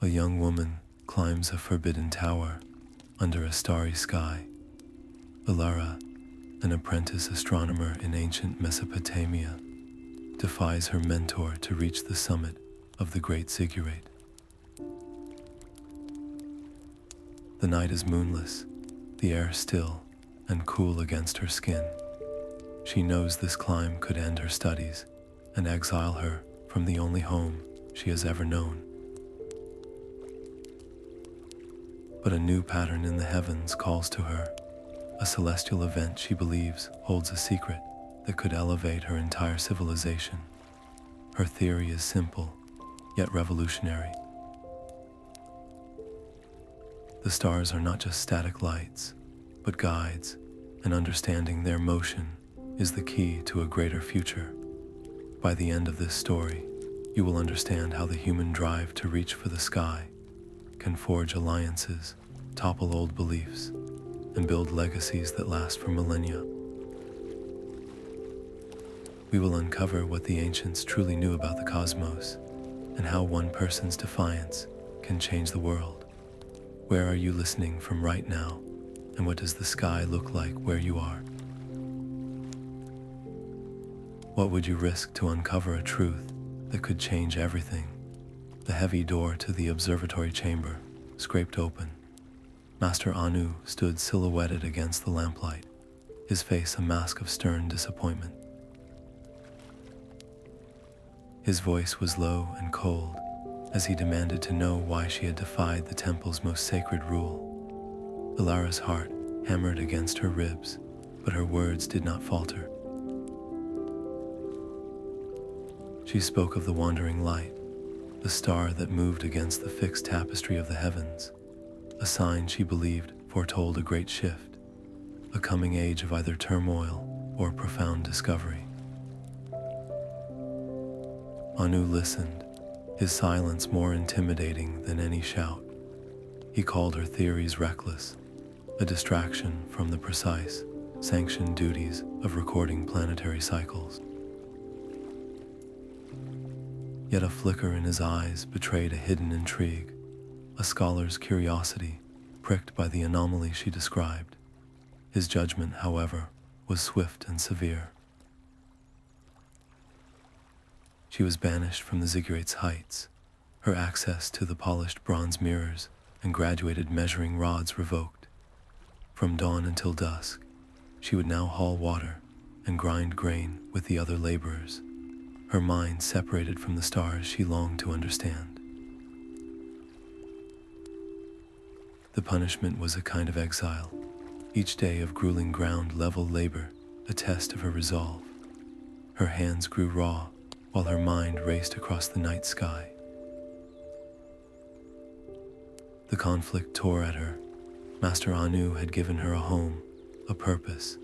young woman climbs a forbidden tower under a starry sky. Elara, an apprentice astronomer in ancient Mesopotamia, defies her mentor to reach the summit of the great ziggurat. The night is moonless, the air still and cool against her skin. She knows this climb could end her studies and exile her from the only home she has ever known. But a new pattern in the heavens calls to her, a celestial event she believes holds a secret that could elevate her entire civilization. Her theory is simple, yet revolutionary. The stars are not just static lights, but guides, and understanding their motion is the key to a greater future. By the end of this story, you will understand how the human drive to reach for the sky can forge alliances, topple old beliefs, and build legacies that last for millennia. We will uncover what the ancients truly knew about the cosmos and how one person's defiance can change the world. Where are you listening from right now, and what does the sky look like where you are? What would you risk to uncover a truth that could change everything? The heavy door to the observatory chamber scraped open. Master Anu stood silhouetted against the lamplight, his face a mask of stern disappointment. His voice was low and cold as he demanded to know why she had defied the temple's most sacred rule. Elara's heart hammered against her ribs, but her words did not falter. She spoke of the wandering light, the star that moved against the fixed tapestry of the heavens, a sign she believed foretold a great shift, a coming age of either turmoil or profound discovery. Anu listened, his silence more intimidating than any shout. He called her theories reckless, a distraction from the precise, sanctioned duties of recording planetary cycles. Yet a flicker in his eyes betrayed a hidden intrigue, a scholar's curiosity pricked by the anomaly she described. His judgment, however, was swift and severe. She was banished from the ziggurat's heights, her access to the polished bronze mirrors and graduated measuring rods revoked. From dawn until dusk, she would now haul water and grind grain with the other laborers, her mind separated from the stars she longed to understand. The punishment was a kind of exile, each day of grueling ground-level labor, a test of her resolve. Her hands grew raw, while her mind raced across the night sky. The conflict tore at her. Master Anu had given her a home, a purpose.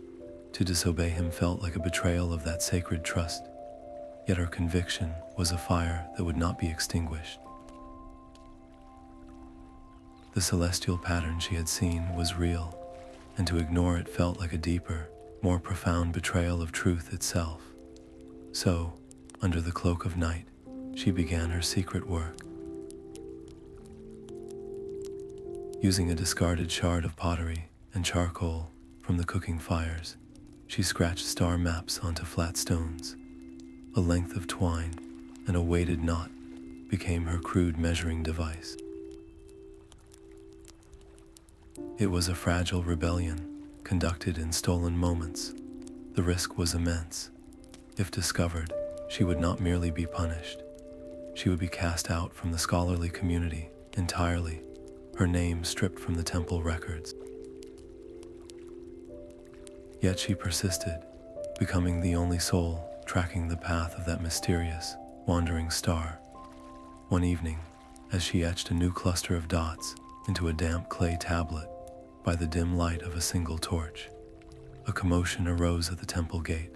To disobey him felt like a betrayal of that sacred trust, yet her conviction was a fire that would not be extinguished. The celestial pattern she had seen was real, and to ignore it felt like a deeper, more profound betrayal of truth itself. So, under the cloak of night, she began her secret work. Using a discarded shard of pottery and charcoal from the cooking fires, she scratched star maps onto flat stones. A length of twine and a weighted knot became her crude measuring device. It was a fragile rebellion, conducted in stolen moments. The risk was immense. If discovered, she would not merely be punished. She would be cast out from the scholarly community entirely, her name stripped from the temple records. Yet she persisted, becoming the only soul tracking the path of that mysterious, wandering star. One evening, as she etched a new cluster of dots into a damp clay tablet by the dim light of a single torch, a commotion arose at the temple gate.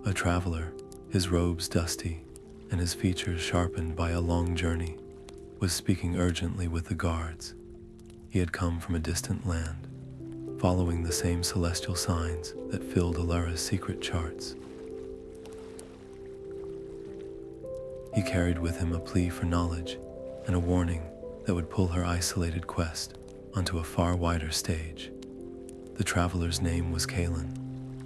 A traveler, his robes dusty and his features sharpened by a long journey, was speaking urgently with the guards. He had come from a distant land, following the same celestial signs that filled Elara's secret charts. He He carried with him a plea for knowledge and a warning that would pull her isolated quest onto a far wider stage. The traveler's name was Kalen,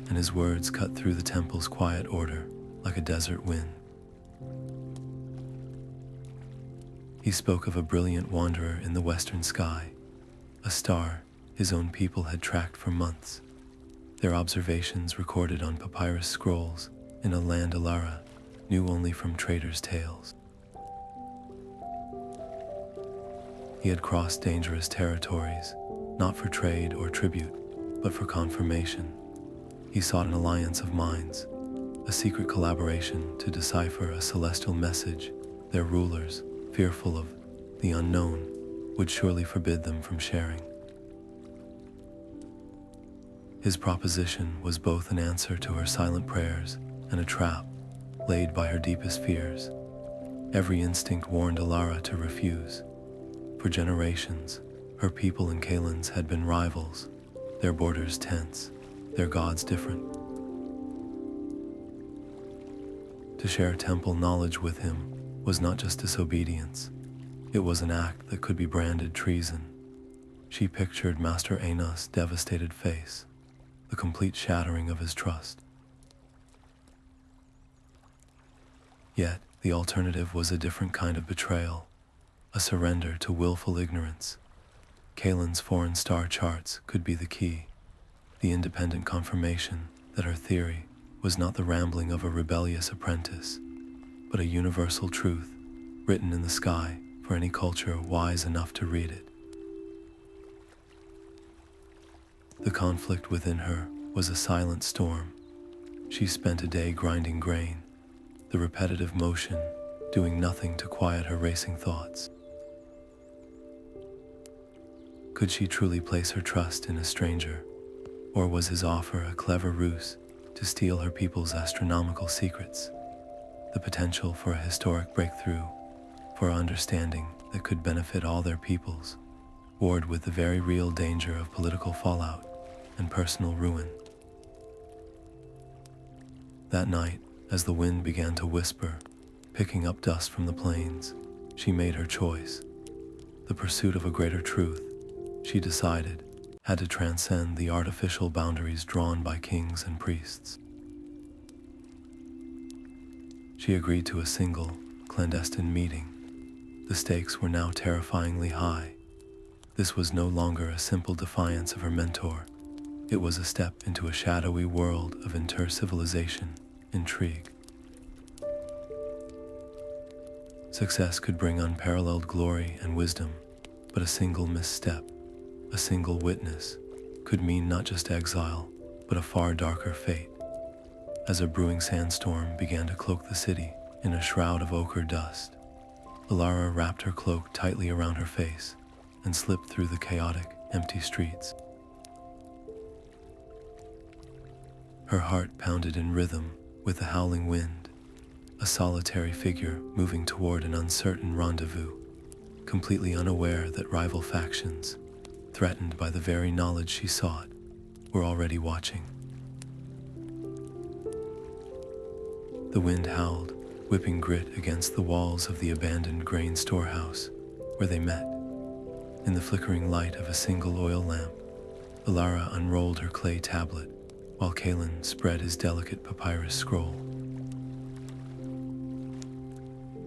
and his words cut through the temple's quiet order like a desert wind. He spoke of a brilliant wanderer in the western sky, a star his own people had tracked for months, their observations recorded on papyrus scrolls in a land Elara knew only from traders' tales. He had crossed dangerous territories, not for trade or tribute, but for confirmation. He sought an alliance of minds, a secret collaboration to decipher a celestial message their rulers, fearful of the unknown, would surely forbid them from sharing. His proposition was both an answer to her silent prayers and a trap laid by her deepest fears. Every instinct warned Elara to refuse. For generations, her people and Kalen's had been rivals, their borders tense, their gods different. To share temple knowledge with him was not just disobedience, it was an act that could be branded treason. She pictured Master Ena's devastated face, the complete shattering of his trust. Yet, the alternative was a different kind of betrayal, a surrender to willful ignorance. Kalen's foreign star charts could be the key, the independent confirmation that her theory was not the rambling of a rebellious apprentice, but a universal truth written in the sky for any culture wise enough to read it. The conflict within her was a silent storm. She spent a day grinding grain, the repetitive motion doing nothing to quiet her racing thoughts. Could she truly place her trust in a stranger, or was his offer a clever ruse to steal her people's astronomical secrets? The potential for a historic breakthrough, for understanding that could benefit all their peoples, warred with the very real danger of political fallout and personal ruin. That night, as the wind began to whisper, picking up dust from the plains, she made her choice. The pursuit of a greater truth, she decided, had to transcend the artificial boundaries drawn by kings and priests. She agreed to a single, clandestine meeting. The stakes were now terrifyingly high. This was no longer a simple defiance of her mentor. It was a step into a shadowy world of inter-civilization intrigue. Success could bring unparalleled glory and wisdom, but a single misstep, a single witness, could mean not just exile, but a far darker fate. As a brewing sandstorm began to cloak the city in a shroud of ochre dust, Elara wrapped her cloak tightly around her face and slipped through the chaotic, empty streets. Her heart pounded in rhythm with the howling wind, a solitary figure moving toward an uncertain rendezvous, completely unaware that rival factions, threatened by the very knowledge she sought, were already watching. The wind howled, whipping grit against the walls of the abandoned grain storehouse where they met. In the flickering light of a single oil lamp, Elara unrolled her clay tablet while Kalen spread his delicate papyrus scroll.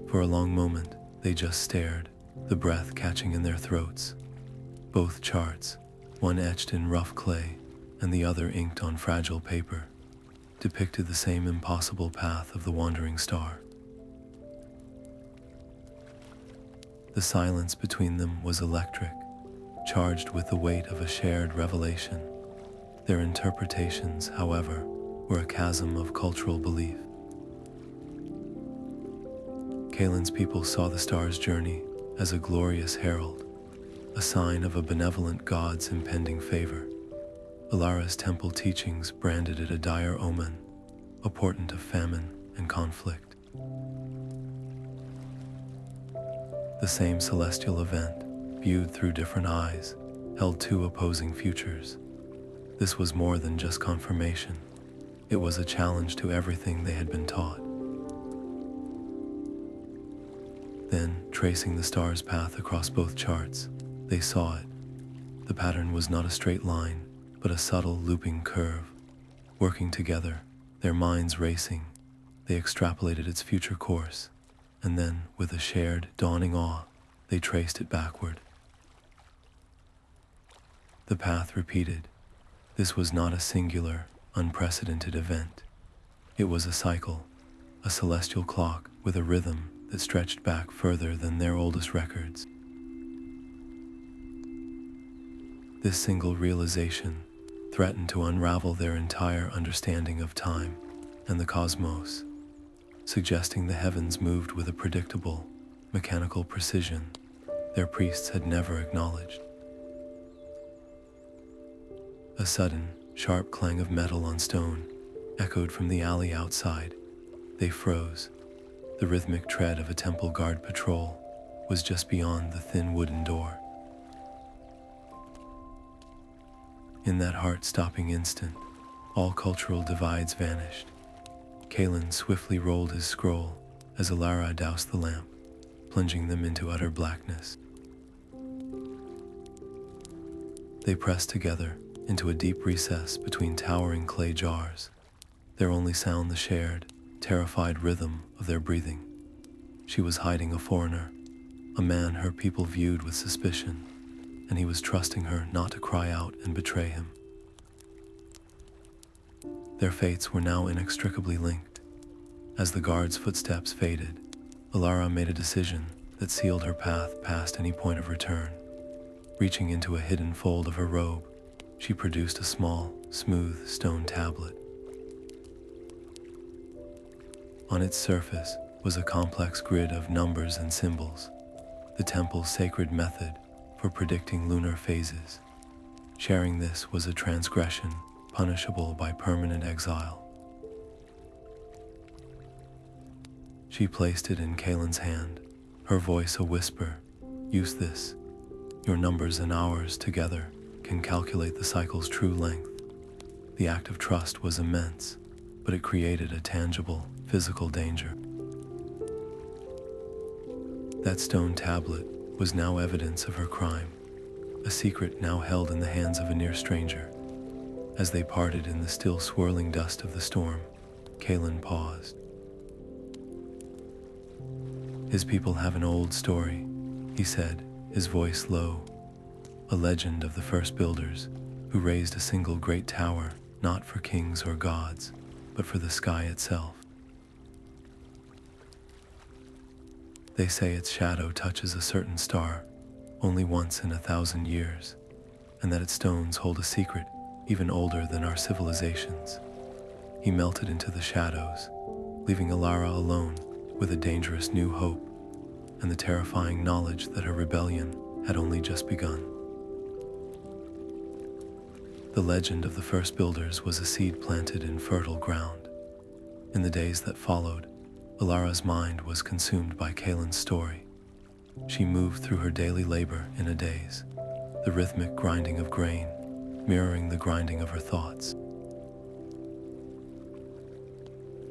For a long moment, they just stared, the breath catching in their throats. Both charts, one etched in rough clay and the other inked on fragile paper, depicted the same impossible path of the wandering star. The silence between them was electric, charged with the weight of a shared revelation. Their interpretations, however, were a chasm of cultural belief. Kalen's people saw the star's journey as a glorious herald, a sign of a benevolent god's impending favor. Elara's temple teachings branded it a dire omen, a portent of famine and conflict. The same celestial event, viewed through different eyes, held two opposing futures. This was more than just confirmation. It was a challenge to everything they had been taught. Then, tracing the star's path across both charts, they saw it. The pattern was not a straight line, but a subtle looping curve. Working together, their minds racing, they extrapolated its future course, and then, with a shared, dawning awe, they traced it backward. The path repeated. This was not a singular, unprecedented event. It was a cycle, a celestial clock with a rhythm that stretched back further than their oldest records. This single realization threatened to unravel their entire understanding of time and the cosmos, suggesting the heavens moved with a predictable, mechanical precision their priests had never acknowledged. A sudden, sharp clang of metal on stone echoed from the alley outside. They froze. The rhythmic tread of a temple guard patrol was just beyond the thin wooden door. In that heart-stopping instant, all cultural divides vanished. Kalen swiftly rolled his scroll as Elara doused the lamp, plunging them into utter blackness. They pressed together into a deep recess between towering clay jars, their only sound the shared, terrified rhythm of their breathing. She was hiding a foreigner, a man her people viewed with suspicion, and he was trusting her not to cry out and betray him. Their fates were now inextricably linked. As the guard's footsteps faded, Elara made a decision that sealed her path past any point of return. Reaching into a hidden fold of her robe, she produced a small, smooth stone tablet. On its surface was a complex grid of numbers and symbols, the temple's sacred method for predicting lunar phases. Sharing this was a transgression punishable by permanent exile. She placed it in Kalen's hand, her voice a whisper. "Use this. Your numbers and hours together can calculate the cycle's true length." The act of trust was immense, but it created a tangible, physical danger. That stone tablet was now evidence of her crime, a secret now held in the hands of a near stranger. As they parted in the still swirling dust of the storm, Kalen paused. "His people have an old story," he said, his voice low. "A legend of the first builders who raised a single great tower, not for kings or gods, but for the sky itself. They say its shadow touches a certain star only once in 1,000 years, and that its stones hold a secret even older than our civilizations." He melted into the shadows, leaving Elara alone with a dangerous new hope and the terrifying knowledge that her rebellion had only just begun. The legend of the first builders was a seed planted in fertile ground. In the days that followed, Elara's mind was consumed by Kalen's story. She moved through her daily labor in a daze, the rhythmic grinding of grain mirroring the grinding of her thoughts.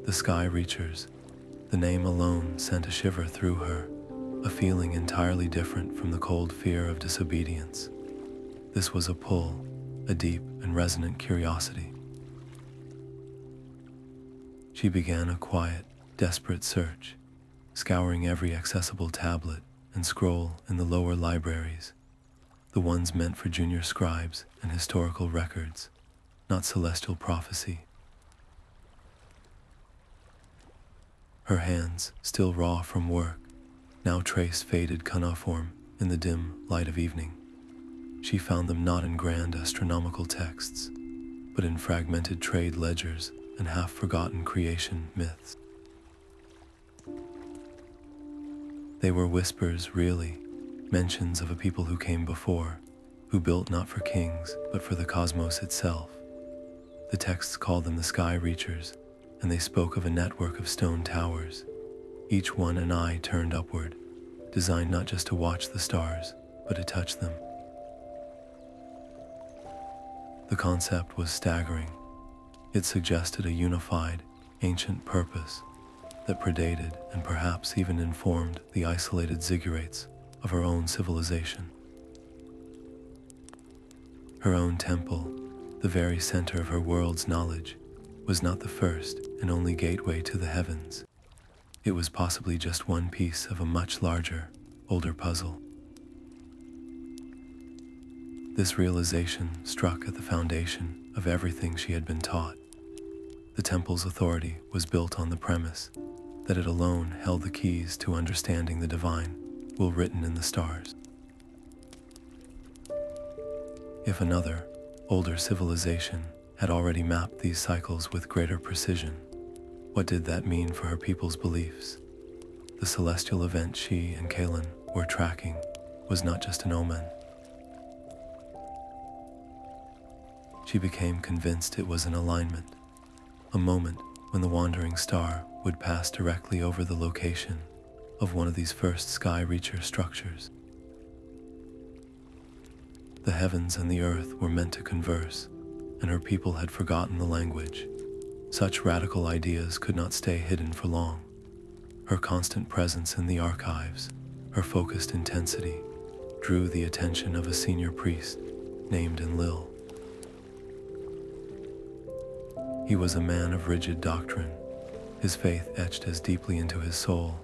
The Sky Reachers, the name alone sent a shiver through her, a feeling entirely different from the cold fear of disobedience. This was a pull, a deep and resonant curiosity. She began a quiet, desperate search, scouring every accessible tablet and scroll in the lower libraries, the ones meant for junior scribes and historical records, not celestial prophecy. Her hands, still raw from work, now traced faded cuneiform in the dim light of evening. She found them not in grand astronomical texts, but in fragmented trade ledgers and half-forgotten creation myths. They were whispers, really, mentions of a people who came before, who built not for kings, but for the cosmos itself. The texts called them the Sky Reachers, and they spoke of a network of stone towers, each one an eye turned upward, designed not just to watch the stars, but to touch them. The concept was staggering. It suggested a unified, ancient purpose, that predated and perhaps even informed the isolated ziggurats of her own civilization. Her own temple, the very center of her world's knowledge, was not the first and only gateway to the heavens. It was possibly just one piece of a much larger, older puzzle. This realization struck at the foundation of everything she had been taught. The temple's authority was built on the premise that it alone held the keys to understanding the divine will written in the stars. If another, older civilization had already mapped these cycles with greater precision, what did that mean for her people's beliefs? The celestial event she and Kaelin were tracking was not just an omen. She became convinced it was an alignment, a moment when the wandering star would pass directly over the location of one of these first sky reacher structures. The heavens and the earth were meant to converse, and her people had forgotten the language. Such radical ideas could not stay hidden for long. Her constant presence in the archives, her focused intensity, drew the attention of a senior priest named Enlil. He was a man of rigid doctrine, his faith etched as deeply into his soul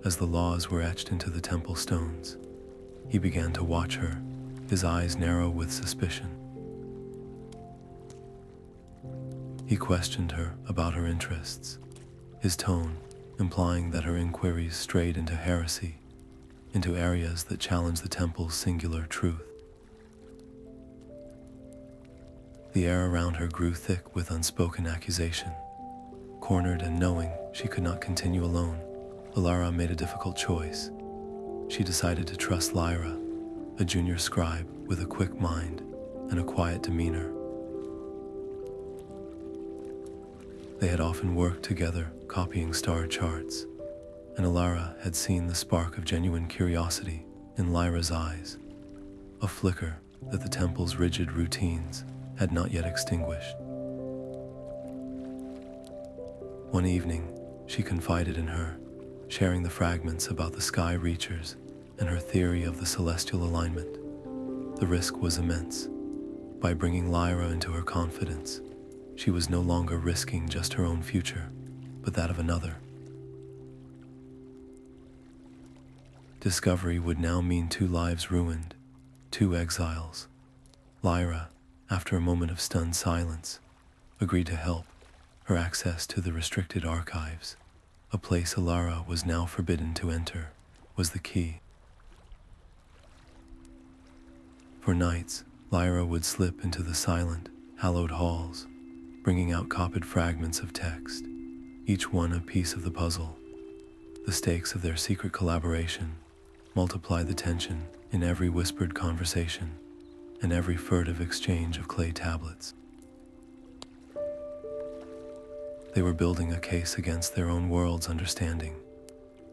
as the laws were etched into the temple stones. He began to watch her, his eyes narrow with suspicion. He questioned her about her interests, his tone implying that her inquiries strayed into heresy, into areas that challenged the temple's singular truth. The air around her grew thick with unspoken accusation. Cornered and knowing she could not continue alone, Elara made a difficult choice. She decided to trust Lyra, a junior scribe with a quick mind and a quiet demeanor. They had often worked together, copying star charts, and Elara had seen the spark of genuine curiosity in Lyra's eyes, a flicker that the temple's rigid routines had not yet extinguished. One evening, she confided in her, sharing the fragments about the sky reachers and her theory of the celestial alignment. The risk was immense. By bringing Lyra into her confidence, she was no longer risking just her own future, but that of another. Discovery would now mean 2 lives ruined, 2 exiles. Lyra, after a moment of stunned silence, agreed to help. Her access to the restricted archives, a place Elara was now forbidden to enter, was the key. For nights, Lyra would slip into the silent, hallowed halls, bringing out copied fragments of text, each one a piece of the puzzle. The stakes of their secret collaboration multiplied the tension in every whispered conversation and every furtive exchange of clay tablets. They were building a case against their own world's understanding.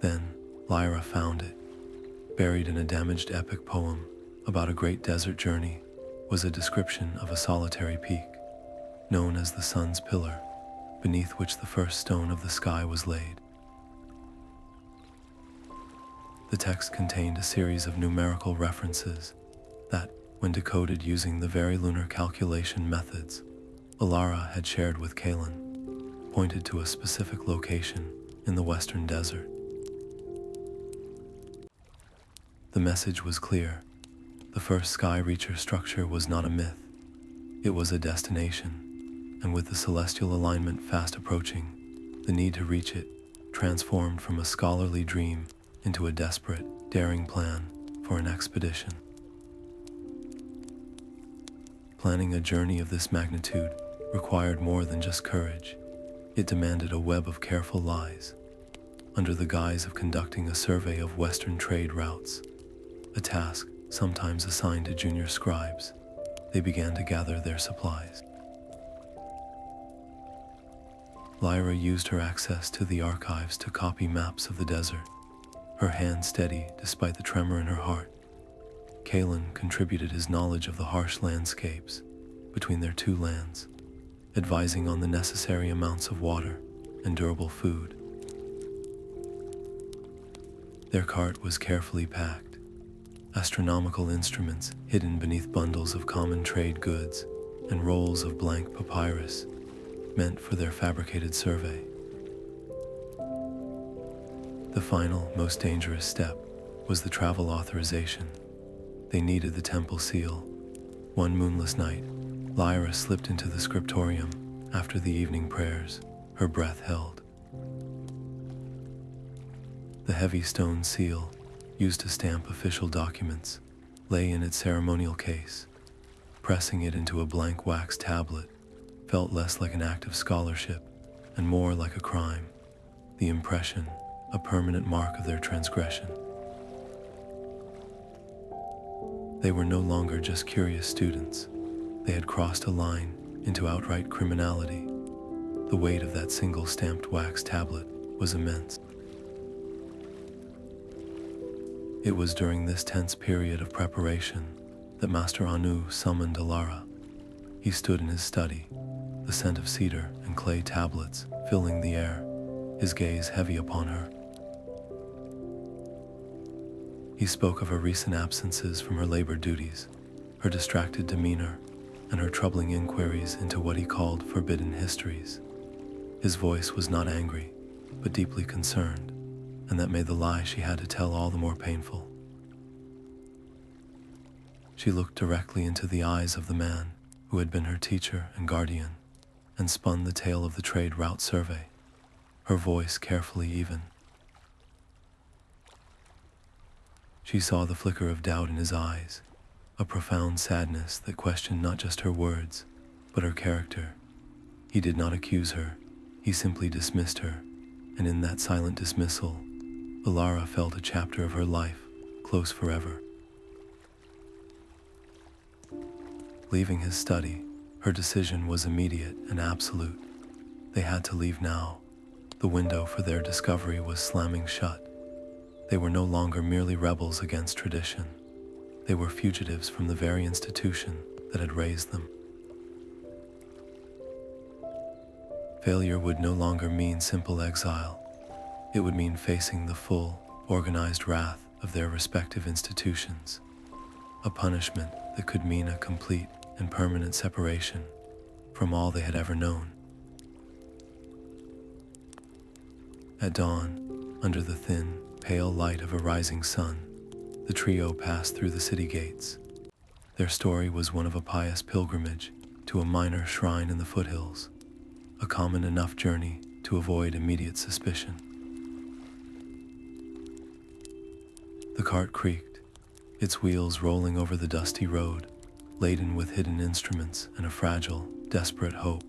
Then, Lyra found it. Buried in a damaged epic poem about a great desert journey was a description of a solitary peak, known as the sun's pillar, beneath which the first stone of the sky was laid. The text contained a series of numerical references that, when decoded using the very lunar calculation methods Elara had shared with Kaelin, pointed to a specific location in the western desert. The message was clear. The first sky reacher structure was not a myth. It was a destination, and with the celestial alignment fast approaching, the need to reach it transformed from a scholarly dream into a desperate, daring plan for an expedition. Planning a journey of this magnitude required more than just courage. It demanded a web of careful lies. Under the guise of conducting a survey of Western trade routes, a task sometimes assigned to junior scribes, they began to gather their supplies. Lyra used her access to the archives to copy maps of the desert, her hand steady despite the tremor in her heart. Kaelin contributed his knowledge of the harsh landscapes between their 2 lands, advising on the necessary amounts of water and durable food. Their cart was carefully packed, astronomical instruments hidden beneath bundles of common trade goods and rolls of blank papyrus meant for their fabricated survey. The final, most dangerous step was the travel authorization. They needed the temple seal. One moonless night, Lyra slipped into the scriptorium after the evening prayers, her breath held. The heavy stone seal, used to stamp official documents, lay in its ceremonial case. Pressing it into a blank wax tablet felt less like an act of scholarship and more like a crime, the impression, a permanent mark of their transgression. They were no longer just curious students. They had crossed a line into outright criminality. The weight of that single stamped wax tablet was immense. It was during this tense period of preparation that Master Anu summoned Elara. He stood in his study, the scent of cedar and clay tablets filling the air, his gaze heavy upon her. He spoke of her recent absences from her labor duties, her distracted demeanor, and her troubling inquiries into what he called forbidden histories. His voice was not angry, but deeply concerned, and that made the lie she had to tell all the more painful. She looked directly into the eyes of the man who had been her teacher and guardian, and spun the tale of the trade route survey, her voice carefully even. She saw the flicker of doubt in his eyes, a profound sadness that questioned not just her words, but her character. He did not accuse her, he simply dismissed her, and in that silent dismissal, Elara felt a chapter of her life close forever. Leaving his study, her decision was immediate and absolute. They had to leave now. The window for their discovery was slamming shut. They were no longer merely rebels against tradition. They were fugitives from the very institution that had raised them. Failure would no longer mean simple exile. It would mean facing the full, organized wrath of their respective institutions. A punishment that could mean a complete and permanent separation from all they had ever known. At dawn, under the thin, pale light of a rising sun, the trio passed through the city gates. Their story was one of a pious pilgrimage to a minor shrine in the foothills, a common enough journey to avoid immediate suspicion. The cart creaked, its wheels rolling over the dusty road, laden with hidden instruments and a fragile, desperate hope.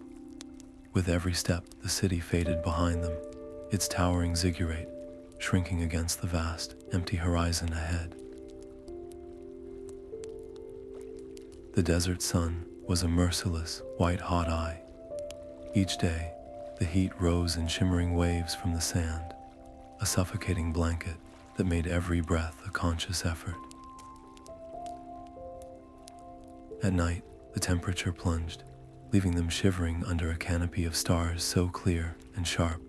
With every step, the city faded behind them, its towering ziggurat shrinking against the vast, empty horizon ahead. The desert sun was a merciless, white-hot eye. Each day, the heat rose in shimmering waves from the sand, a suffocating blanket that made every breath a conscious effort. At night, the temperature plunged, leaving them shivering under a canopy of stars so clear and sharp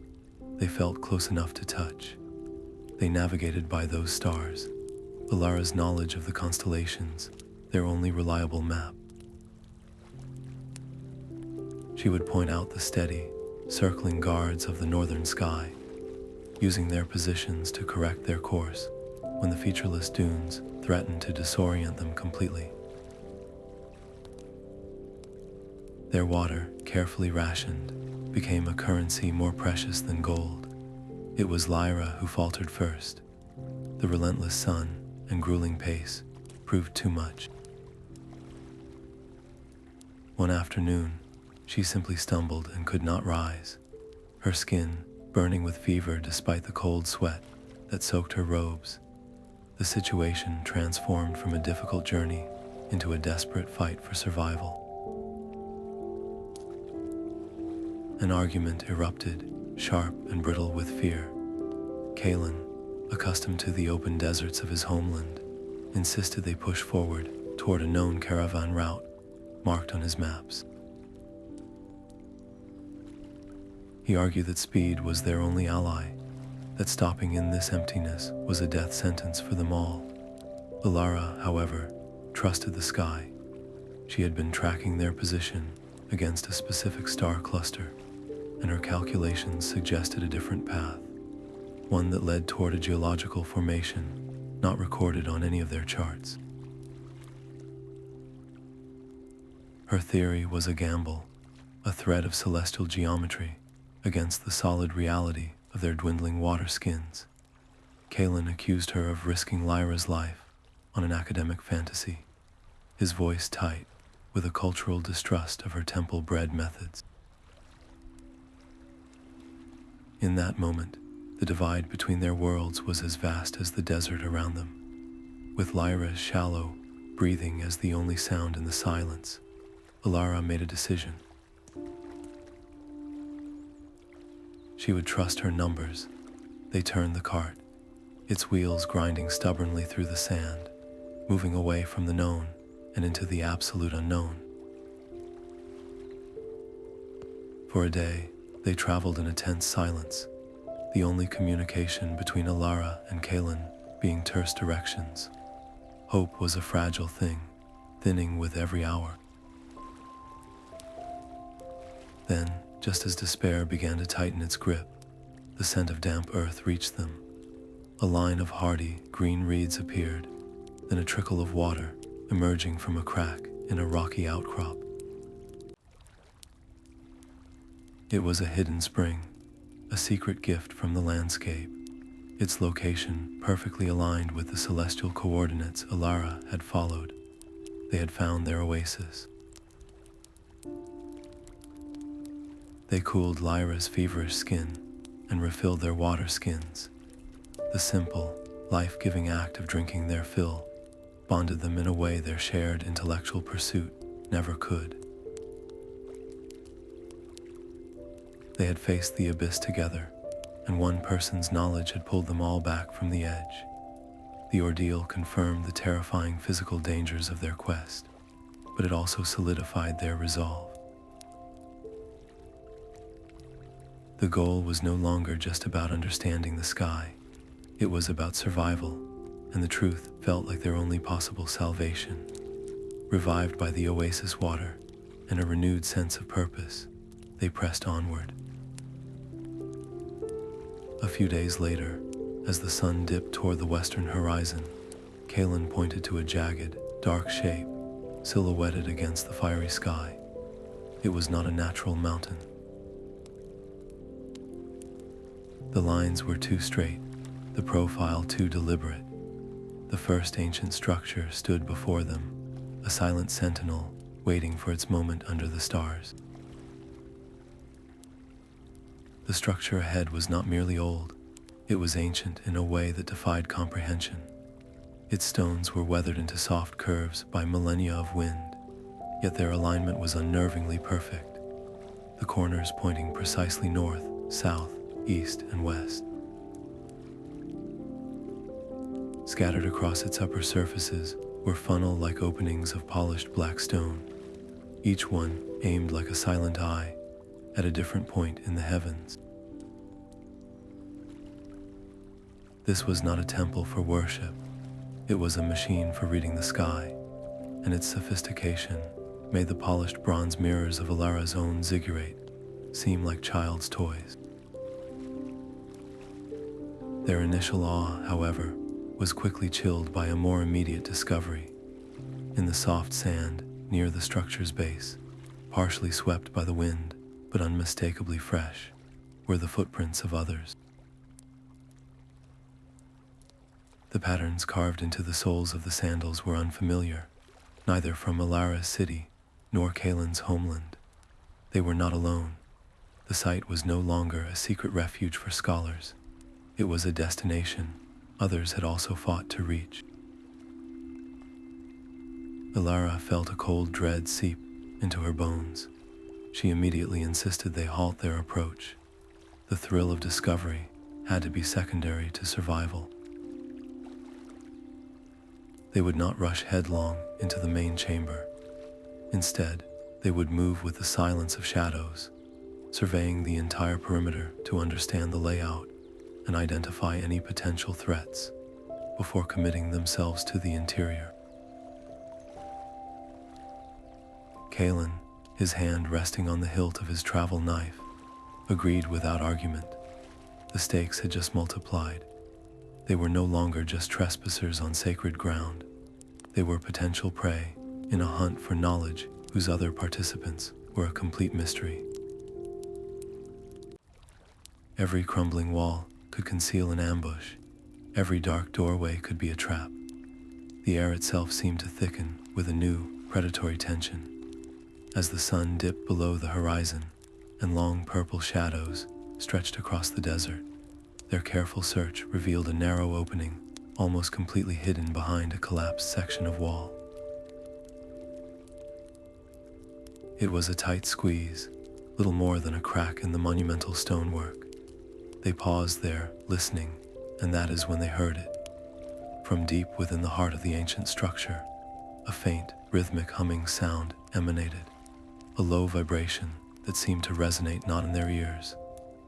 they felt close enough to touch. They navigated by those stars, Elara's knowledge of the constellations, their only reliable map. She would point out the steady, circling guards of the northern sky, using their positions to correct their course when the featureless dunes threatened to disorient them completely. Their water, carefully rationed, became a currency more precious than gold. It was Lyra who faltered first. The relentless sun and grueling pace proved too much. One afternoon, she simply stumbled and could not rise, her skin burning with fever despite the cold sweat that soaked her robes. The situation transformed from a difficult journey into a desperate fight for survival. An argument erupted, sharp and brittle with fear. Kalen, accustomed to the open deserts of his homeland, insisted they push forward toward a known caravan route marked on his maps. He argued that speed was their only ally, that stopping in this emptiness was a death sentence for them all. Elara, however, trusted the sky. She had been tracking their position against a specific star cluster, and her calculations suggested a different path, one that led toward a geological formation not recorded on any of their charts. Her theory was a gamble, a thread of celestial geometry against the solid reality of their dwindling water skins. Kalen accused her of risking Lyra's life on an academic fantasy, his voice tight with a cultural distrust of her temple-bred methods. In that moment, the divide between their worlds was as vast as the desert around them. With Lyra's shallow breathing as the only sound in the silence, Elara made a decision. She would trust her numbers. They turned the cart, its wheels grinding stubbornly through the sand, moving away from the known and into the absolute unknown. For a day, they traveled in a tense silence, the only communication between Elara and Kalen being terse directions. Hope was a fragile thing, thinning with every hour. Then, just as despair began to tighten its grip, the scent of damp earth reached them. A line of hardy, green reeds appeared, then a trickle of water emerging from a crack in a rocky outcrop. It was a hidden spring, a secret gift from the landscape, its location perfectly aligned with the celestial coordinates Elara had followed. They had found their oasis. They cooled Lyra's feverish skin and refilled their water skins. The simple, life-giving act of drinking their fill bonded them in a way their shared intellectual pursuit never could. They had faced the abyss together, and one person's knowledge had pulled them all back from the edge. The ordeal confirmed the terrifying physical dangers of their quest, but it also solidified their resolve. The goal was no longer just about understanding the sky. It was about survival, and the truth felt like their only possible salvation. Revived by the oasis water and a renewed sense of purpose, they pressed onward. A few days later, as the sun dipped toward the western horizon, Kalen pointed to a jagged, dark shape silhouetted against the fiery sky. It was not a natural mountain. The lines were too straight, the profile too deliberate. The first ancient structure stood before them, a silent sentinel waiting for its moment under the stars. The structure ahead was not merely old, it was ancient in a way that defied comprehension. Its stones were weathered into soft curves by millennia of wind, yet their alignment was unnervingly perfect, the corners pointing precisely north, south, east, and west. Scattered across its upper surfaces were funnel-like openings of polished black stone, each one aimed like a silent eye at a different point in the heavens. This was not a temple for worship, it was a machine for reading the sky, and its sophistication made the polished bronze mirrors of Elara's own ziggurat seem like child's toys. Their initial awe, however, was quickly chilled by a more immediate discovery. In the soft sand near the structure's base, partially swept by the wind but unmistakably fresh, were the footprints of others. The patterns carved into the soles of the sandals were unfamiliar, neither from Elara's city nor Kalen's homeland. They were not alone. The site was no longer a secret refuge for scholars. It was a destination others had also fought to reach. Elara felt a cold dread seep into her bones. She immediately insisted they halt their approach. The thrill of discovery had to be secondary to survival. They would not rush headlong into the main chamber. Instead, they would move with the silence of shadows, surveying the entire perimeter to understand the layout and identify any potential threats before committing themselves to the interior. Kalen, his hand resting on the hilt of his travel knife, agreed without argument. The stakes had just multiplied. They were no longer just trespassers on sacred ground. They were potential prey in a hunt for knowledge whose other participants were a complete mystery. Every crumbling wall could conceal an ambush. Every dark doorway could be a trap. The air itself seemed to thicken with a new, predatory tension. As the sun dipped below the horizon and long purple shadows stretched across the desert, their careful search revealed a narrow opening, almost completely hidden behind a collapsed section of wall. It was a tight squeeze, little more than a crack in the monumental stonework. They paused there, listening, and that is when they heard it. From deep within the heart of the ancient structure, a faint, rhythmic humming sound emanated, a low vibration that seemed to resonate not in their ears,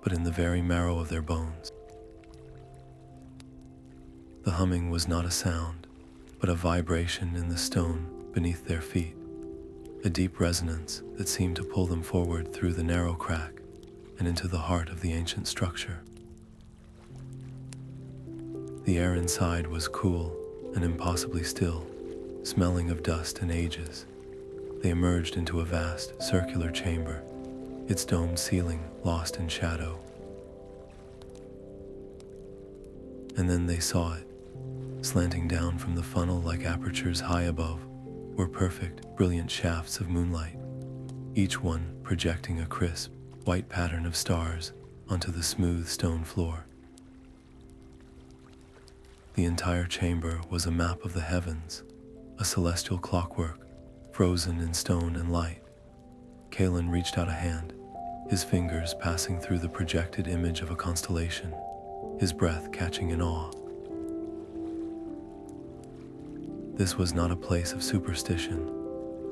but in the very marrow of their bones. The humming was not a sound, but a vibration in the stone beneath their feet, a deep resonance that seemed to pull them forward through the narrow crack and into the heart of the ancient structure. The air inside was cool and impossibly still, smelling of dust and ages. They emerged into a vast, circular chamber, its domed ceiling lost in shadow. And then they saw it. Slanting down from the funnel like apertures high above were perfect, brilliant shafts of moonlight, each one projecting a crisp, white pattern of stars onto the smooth stone floor. The entire chamber was a map of the heavens, a celestial clockwork, frozen in stone and light. Kalen reached out a hand, his fingers passing through the projected image of a constellation, his breath catching in awe. This was not a place of superstition.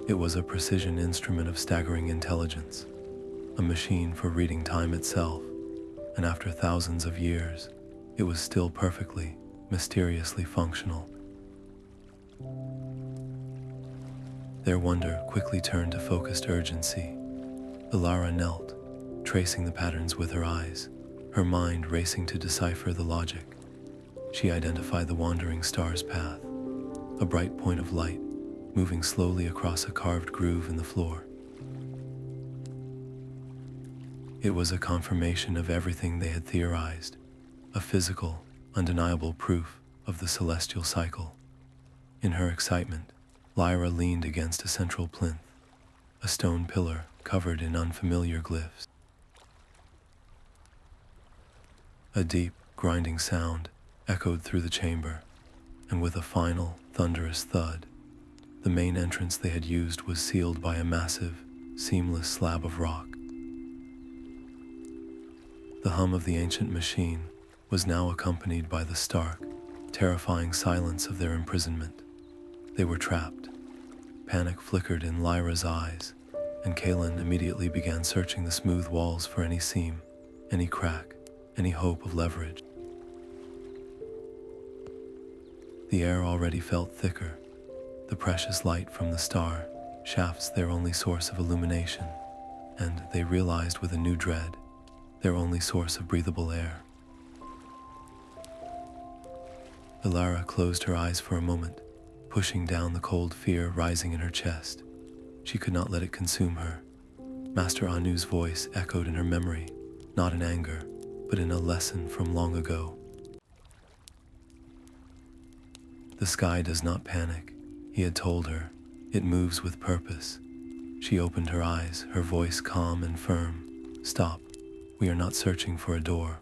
It was a precision instrument of staggering intelligence, a machine for reading time itself, and after thousands of years, it was still perfectly, mysteriously functional. Their wonder quickly turned to focused urgency. Elara knelt, tracing the patterns with her eyes, her mind racing to decipher the logic. She identified the wandering star's path, a bright point of light moving slowly across a carved groove in the floor. It was a confirmation of everything they had theorized, a physical, undeniable proof of the celestial cycle. In her excitement, Lyra leaned against a central plinth, a stone pillar covered in unfamiliar glyphs. A deep, grinding sound echoed through the chamber, and with a final, thunderous thud, the main entrance they had used was sealed by a massive, seamless slab of rock. The hum of the ancient machine was now accompanied by the stark, terrifying silence of their imprisonment. They were trapped. Panic flickered in Lyra's eyes, and Kalen immediately began searching the smooth walls for any seam, any crack, any hope of leverage. The air already felt thicker, the precious light from the star, shafts their only source of illumination, and they realized with a new dread, their only source of breathable air. Elara closed her eyes for a moment, pushing down the cold fear rising in her chest. She could not let it consume her. Master Anu's voice echoed in her memory, not in anger, but in a lesson from long ago. The sky does not panic, he had told her. It moves with purpose. She opened her eyes, her voice calm and firm. Stop. We are not searching for a door.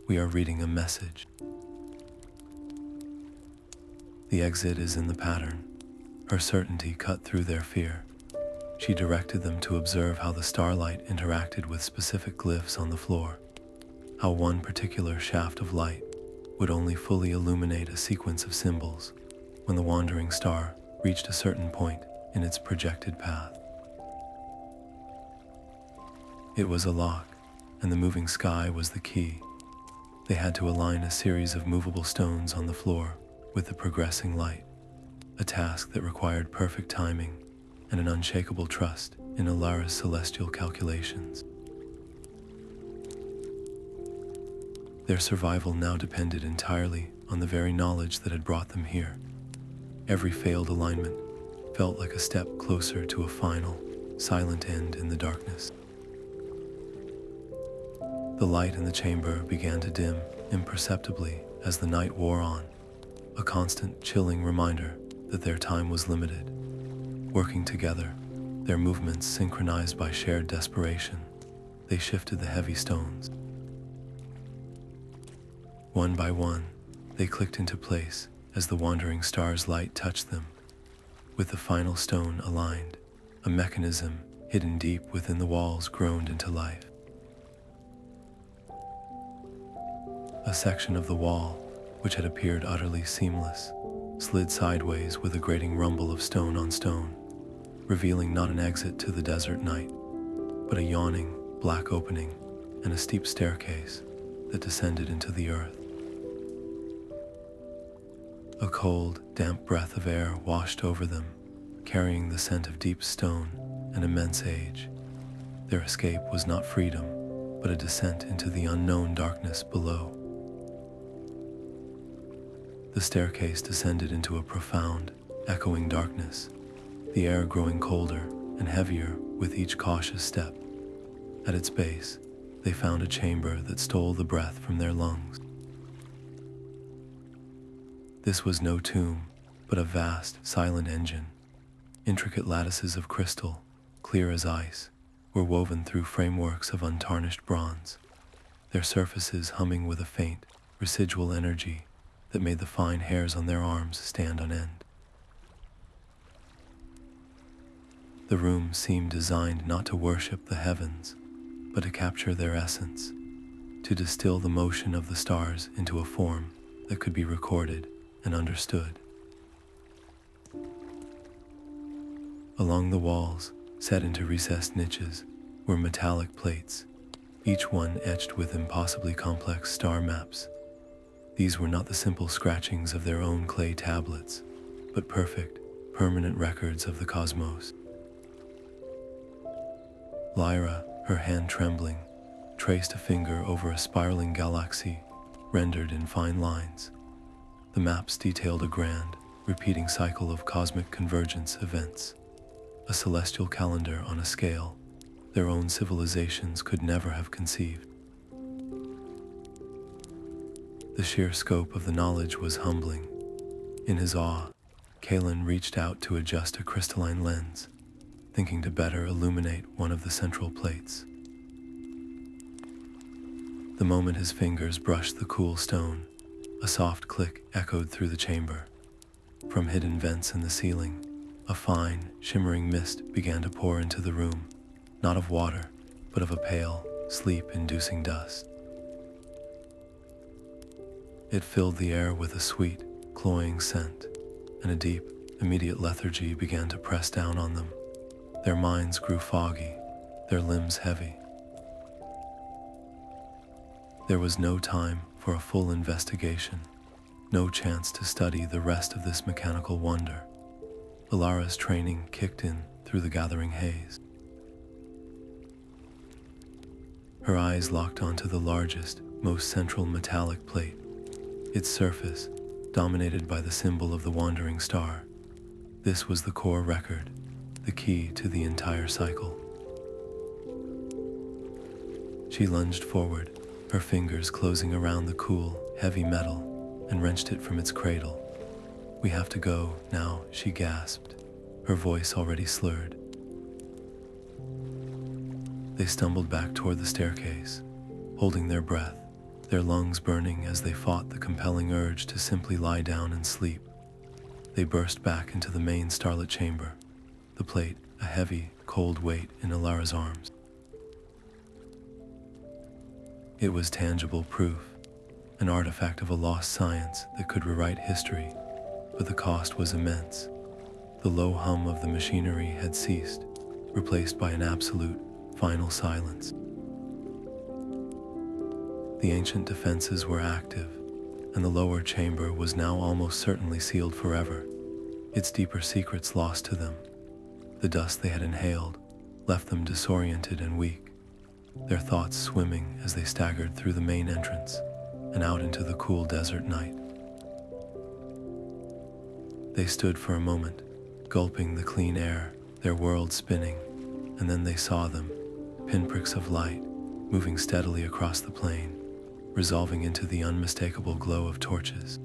We are reading a message. The exit is in the pattern. Her certainty cut through their fear. She directed them to observe how the starlight interacted with specific glyphs on the floor, how one particular shaft of light would only fully illuminate a sequence of symbols when the wandering star reached a certain point in its projected path. It was a lock, and the moving sky was the key. They had to align a series of movable stones on the floor with the progressing light, a task that required perfect timing and an unshakable trust in Elara's celestial calculations. Their survival now depended entirely on the very knowledge that had brought them here. Every failed alignment felt like a step closer to a final, silent end in the darkness. The light in the chamber began to dim imperceptibly as the night wore on, a constant, chilling reminder that their time was limited. Working together, their movements synchronized by shared desperation, they shifted the heavy stones. One by one, they clicked into place as the wandering star's light touched them. With the final stone aligned, a mechanism hidden deep within the walls groaned into life. A section of the wall, which had appeared utterly seamless, slid sideways with a grating rumble of stone on stone, revealing not an exit to the desert night, but a yawning, black opening and a steep staircase that descended into the earth. A cold, damp breath of air washed over them, carrying the scent of deep stone and immense age. Their escape was not freedom, but a descent into the unknown darkness below. The staircase descended into a profound, echoing darkness, the air growing colder and heavier with each cautious step. At its base, they found a chamber that stole the breath from their lungs. This was no tomb, but a vast, silent engine. Intricate lattices of crystal, clear as ice, were woven through frameworks of untarnished bronze, their surfaces humming with a faint, residual energy that made the fine hairs on their arms stand on end. The room seemed designed not to worship the heavens, but to capture their essence, to distill the motion of the stars into a form that could be recorded and understood. Along the walls, set into recessed niches, were metallic plates, each one etched with impossibly complex star maps. These were not the simple scratchings of their own clay tablets, but perfect, permanent records of the cosmos. Lyra, her hand trembling, traced a finger over a spiraling galaxy rendered in fine lines. The maps detailed a grand, repeating cycle of cosmic convergence events, a celestial calendar on a scale their own civilizations could never have conceived. The sheer scope of the knowledge was humbling. In his awe, Kalen reached out to adjust a crystalline lens, thinking to better illuminate one of the central plates. The moment his fingers brushed the cool stone, a soft click echoed through the chamber. From hidden vents in the ceiling, a fine, shimmering mist began to pour into the room, not of water, but of a pale, sleep-inducing dust. It filled the air with a sweet, cloying scent, and a deep, immediate lethargy began to press down on them. Their minds grew foggy, their limbs heavy. There was no time for a full investigation, no chance to study the rest of this mechanical wonder. Elara's training kicked in through the gathering haze. Her eyes locked onto the largest, most central metallic plate, its surface dominated by the symbol of the wandering star. This was the core record, the key to the entire cycle. She lunged forward, her fingers closing around the cool, heavy metal, and wrenched it from its cradle. "We have to go now," she gasped, her voice already slurred. They stumbled back toward the staircase, holding their breath, their lungs burning as they fought the compelling urge to simply lie down and sleep. They burst back into the main starlit chamber, the plate a heavy, cold weight in Elara's arms. It was tangible proof, an artifact of a lost science that could rewrite history, but the cost was immense. The low hum of the machinery had ceased, replaced by an absolute, final silence. The ancient defenses were active, and the lower chamber was now almost certainly sealed forever, its deeper secrets lost to them. The dust they had inhaled left them disoriented and weak, their thoughts swimming as they staggered through the main entrance and out into the cool desert night. They stood for a moment, gulping the clean air, their world spinning, and then they saw them, pinpricks of light, moving steadily across the plain, resolving into the unmistakable glow of torches.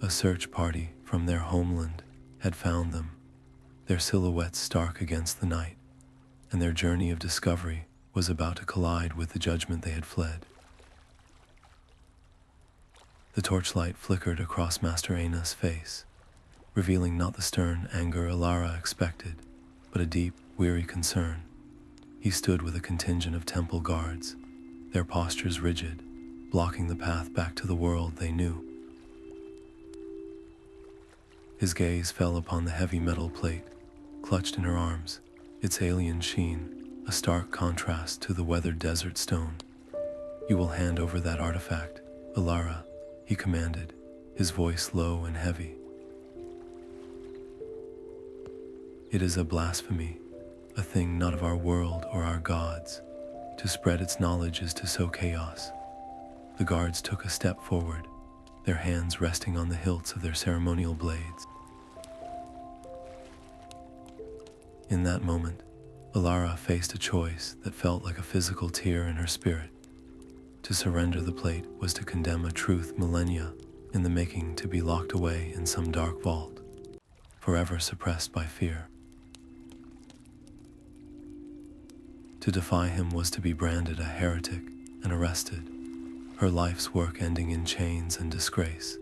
A search party from their homeland had found them, their silhouettes stark against the night, and their journey of discovery was about to collide with the judgment they had fled. The torchlight flickered across Master Aina's face, revealing not the stern anger Elara expected, but a deep, weary concern. He stood with a contingent of temple guards, their postures rigid, blocking the path back to the world they knew. His gaze fell upon the heavy metal plate, clutched in her arms, its alien sheen a stark contrast to the weathered desert stone. "You will hand over that artifact, Elara," he commanded, his voice low and heavy. "It is a blasphemy, a thing not of our world or our gods. To spread its knowledge is to sow chaos." The guards took a step forward, their hands resting on the hilts of their ceremonial blades. In that moment, Elara faced a choice that felt like a physical tear in her spirit. To surrender the plate was to condemn a truth millennia in the making to be locked away in some dark vault, forever suppressed by fear. To defy him was to be branded a heretic and arrested, her life's work ending in chains and disgrace.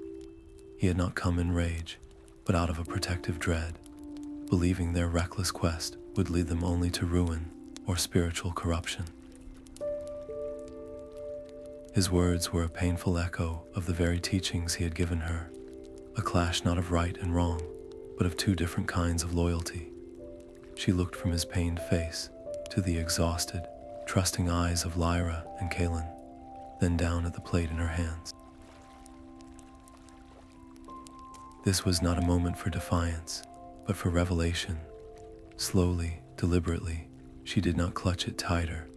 He had not come in rage, but out of a protective dread, believing their reckless quest would lead them only to ruin or spiritual corruption. His words were a painful echo of the very teachings he had given her, a clash not of right and wrong, but of two different kinds of loyalty. She looked from his pained face to the exhausted, trusting eyes of Lyra and Kaelin, then down at the plate in her hands. This was not a moment for defiance, but for revelation. Slowly, deliberately, she did not clutch it tighter,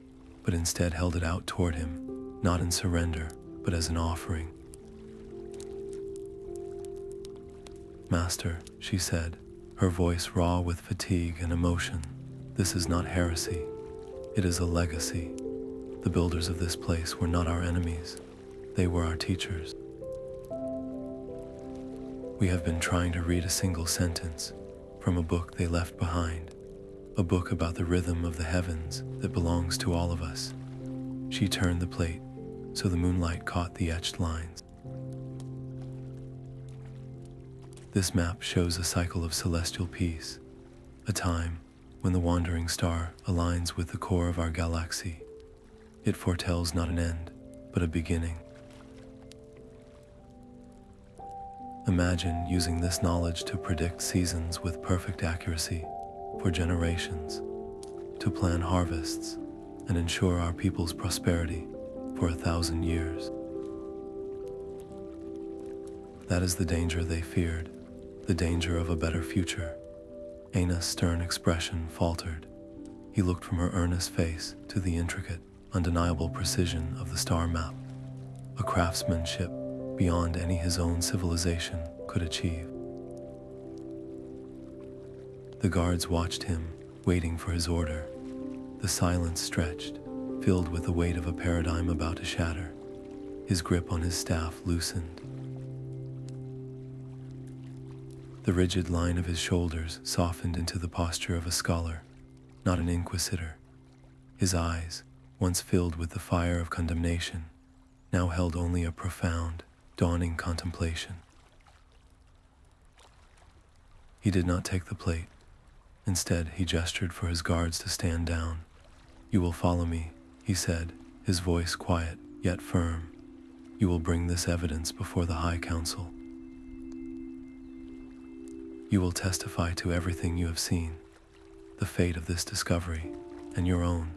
but instead held it out toward him, not in surrender, but as an offering. "Master," she said, her voice raw with fatigue and emotion, "this is not heresy. It is a legacy. The builders of this place were not our enemies. They were our teachers. We have been trying to read a single sentence from a book they left behind, a book about the rhythm of the heavens that belongs to all of us." She turned the plate so the moonlight caught the etched lines. "This map shows a cycle of celestial peace, a time when the wandering star aligns with the core of our galaxy. It foretells not an end, but a beginning. Imagine using this knowledge to predict seasons with perfect accuracy for generations, to plan harvests and ensure our people's prosperity for 1,000 years. That is the danger they feared, the danger of a better future." Aina's stern expression faltered. He looked from her earnest face to the intricate, undeniable precision of the star map, a craftsmanship beyond any his own civilization could achieve. The guards watched him, waiting for his order. The silence stretched, filled with the weight of a paradigm about to shatter. His grip on his staff loosened. The rigid line of his shoulders softened into the posture of a scholar, not an inquisitor. His eyes, once filled with the fire of condemnation, now held only a profound, dawning contemplation. He did not take the plate. Instead, he gestured for his guards to stand down. "You will follow me," he said, his voice quiet yet firm. "You will bring this evidence before the High Council. You will testify to everything you have seen, the fate of this discovery, and your own.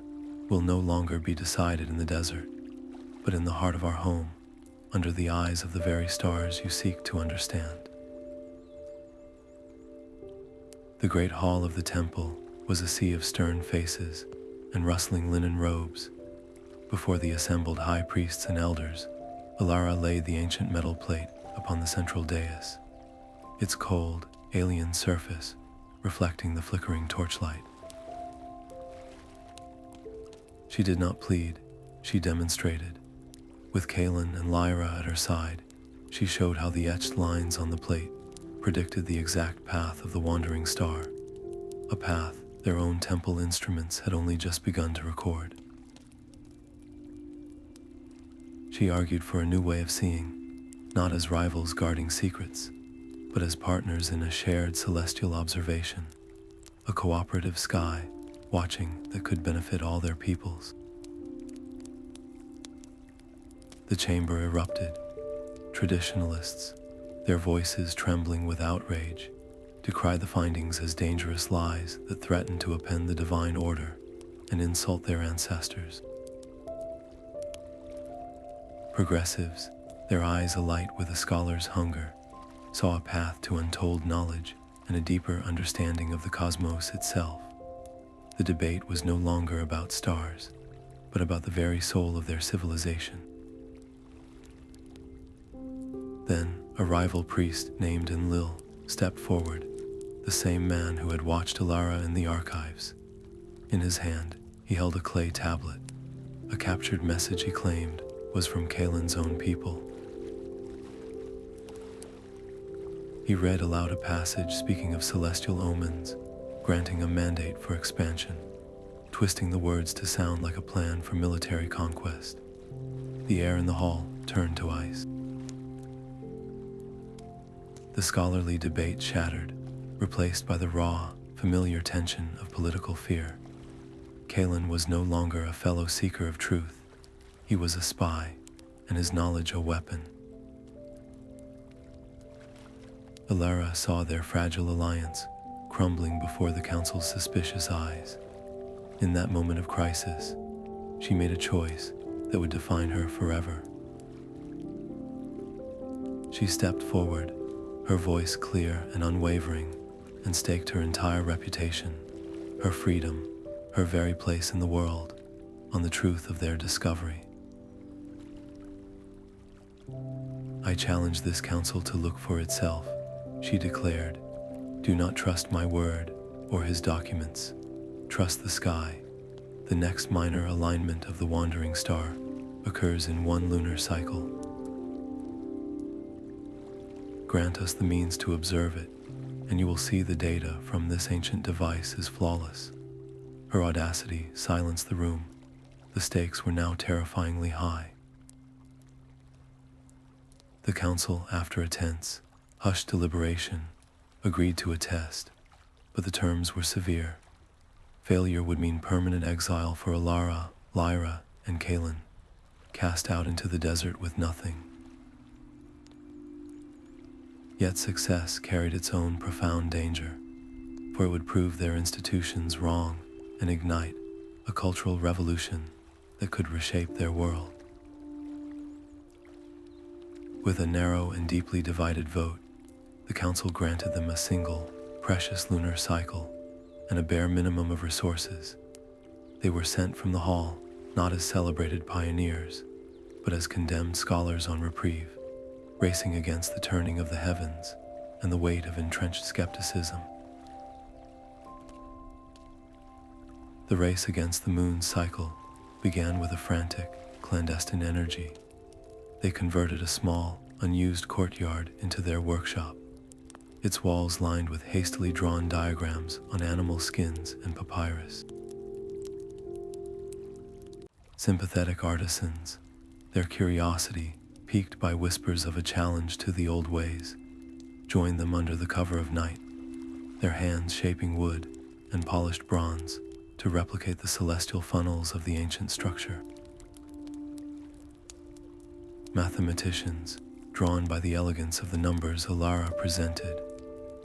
will no longer be decided in the desert, but in the heart of our home, under the eyes of the very stars you seek to understand. The great hall of the temple was a sea of stern faces and rustling linen robes. Before the assembled high priests and elders, Elara laid the ancient metal plate upon the central dais, its cold, alien surface reflecting the flickering torchlight. She did not plead, she demonstrated. With Kalen and Lyra at her side, she showed how the etched lines on the plate predicted the exact path of the wandering star, a path their own temple instruments had only just begun to record. She argued for a new way of seeing, not as rivals guarding secrets, but as partners in a shared celestial observation, a cooperative sky watching that could benefit all their peoples. The chamber erupted. Traditionalists, their voices trembling with outrage, decried the findings as dangerous lies that threatened to upend the divine order and insult their ancestors. Progressives, their eyes alight with a scholar's hunger, saw a path to untold knowledge and a deeper understanding of the cosmos itself. The debate was no longer about stars, but about the very soul of their civilization. Then, a rival priest named Enlil stepped forward, the same man who had watched Elara in the archives. In his hand, he held a clay tablet. A captured message he claimed was from Kalen's own people. He read aloud a passage speaking of celestial omens, granting a mandate for expansion, twisting the words to sound like a plan for military conquest. The air in the hall turned to ice. The scholarly debate shattered, replaced by the raw, familiar tension of political fear. Kalen was no longer a fellow seeker of truth. He was a spy, and his knowledge a weapon. Elara saw their fragile alliance crumbling before the council's suspicious eyes. In that moment of crisis, she made a choice that would define her forever. She stepped forward, her voice clear and unwavering, and staked her entire reputation, her freedom, her very place in the world, on the truth of their discovery. I challenge this council to look for itself, she declared. Do not trust my word or his documents. Trust the sky. The next minor alignment of the wandering star occurs in one lunar cycle. Grant us the means to observe it, and you will see the data from this ancient device is flawless. Her audacity silenced the room. The stakes were now terrifyingly high. The council, after a tense, hushed deliberation, agreed to a test, but the terms were severe. Failure would mean permanent exile for Elara, Lyra, and Kalen, cast out into the desert with nothing. Yet success carried its own profound danger, for it would prove their institutions wrong and ignite a cultural revolution that could reshape their world. With a narrow and deeply divided vote, the council granted them a single, precious lunar cycle and a bare minimum of resources. They were sent from the hall not as celebrated pioneers, but as condemned scholars on reprieve, racing against the turning of the heavens and the weight of entrenched skepticism. The race against the moon's cycle began with a frantic, clandestine energy. They converted a small, unused courtyard into their workshop, its walls lined with hastily drawn diagrams on animal skins and papyrus. Sympathetic artisans, their curiosity piqued by whispers of a challenge to the old ways, joined them under the cover of night, their hands shaping wood and polished bronze to replicate the celestial funnels of the ancient structure. Mathematicians, drawn by the elegance of the numbers Elara presented,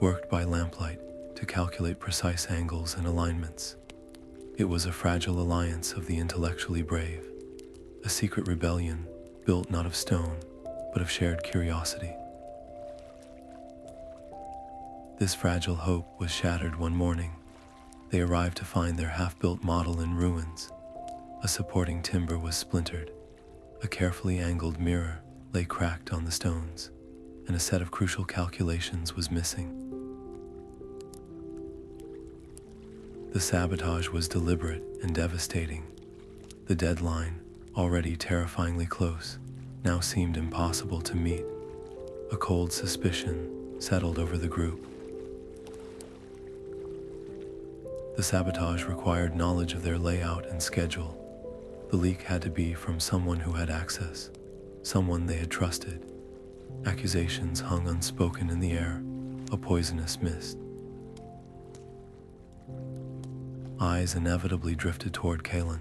worked by lamplight to calculate precise angles and alignments. It was a fragile alliance of the intellectually brave, a secret rebellion built not of stone, but of shared curiosity. This fragile hope was shattered one morning. They arrived to find their half-built model in ruins. A supporting timber was splintered, a carefully angled mirror lay cracked on the stones, and a set of crucial calculations was missing. The sabotage was deliberate and devastating. The deadline, already terrifyingly close, now seemed impossible to meet. A cold suspicion settled over the group. The sabotage required knowledge of their layout and schedule. The leak had to be from someone who had access, someone they had trusted. Accusations hung unspoken in the air, a poisonous mist. Eyes inevitably drifted toward Kalen.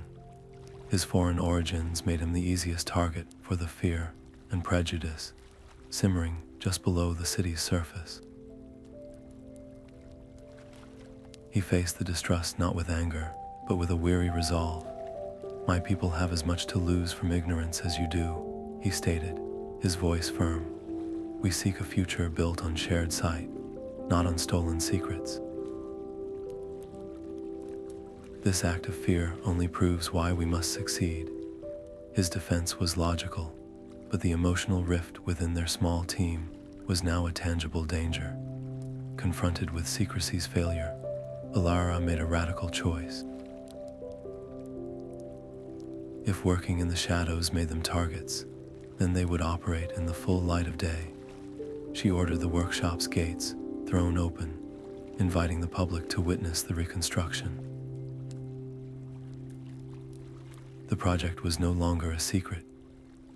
His foreign origins made him the easiest target for the fear and prejudice simmering just below the city's surface. He faced the distrust not with anger, but with a weary resolve. "My people have as much to lose from ignorance as you do," he stated, his voice firm. "We seek a future built on shared sight, not on stolen secrets." This act of fear only proves why we must succeed. His defense was logical, but the emotional rift within their small team was now a tangible danger. Confronted with secrecy's failure, Elara made a radical choice. If working in the shadows made them targets, then they would operate in the full light of day. She ordered the workshop's gates thrown open, inviting the public to witness the reconstruction. The project was no longer a secret.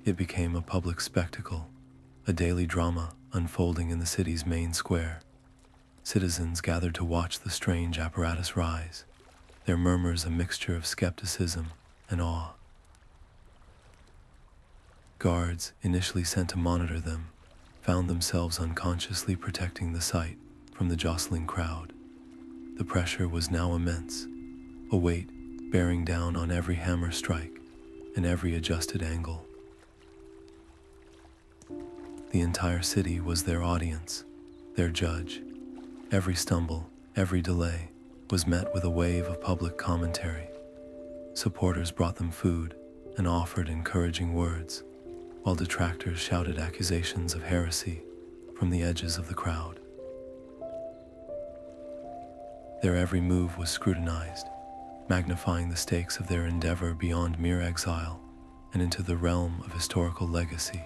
It became a public spectacle, a daily drama unfolding in the city's main square. Citizens gathered to watch the strange apparatus rise, their murmurs a mixture of skepticism and awe. Guards, initially sent to monitor them, found themselves unconsciously protecting the site from the jostling crowd. The pressure was now immense, a weight bearing down on every hammer strike and every adjusted angle. The entire city was their audience, their judge. Every stumble, every delay, was met with a wave of public commentary. Supporters brought them food and offered encouraging words, while detractors shouted accusations of heresy from the edges of the crowd. Their every move was scrutinized, magnifying the stakes of their endeavor beyond mere exile and into the realm of historical legacy.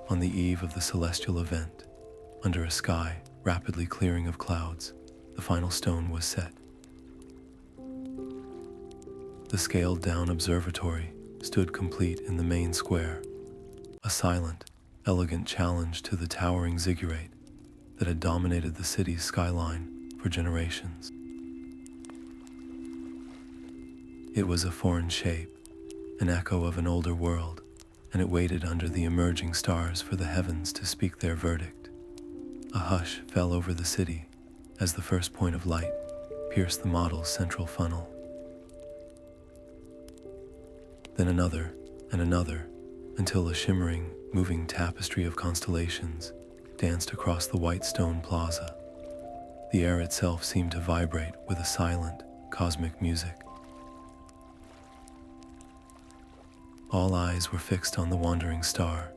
On the eve of the celestial event, under a sky rapidly clearing of clouds, the final stone was set. The scaled-down observatory stood complete in the main square, a silent, elegant challenge to the towering ziggurat that had dominated the city's skyline for generations. It was a foreign shape, an echo of an older world, and it waited under the emerging stars for the heavens to speak their verdict. A hush fell over the city as the first point of light pierced the model's central funnel. Then another and another, until a shimmering, moving tapestry of constellations danced across the white stone plaza. The air itself seemed to vibrate with a silent, cosmic music. All eyes were fixed on the wandering star,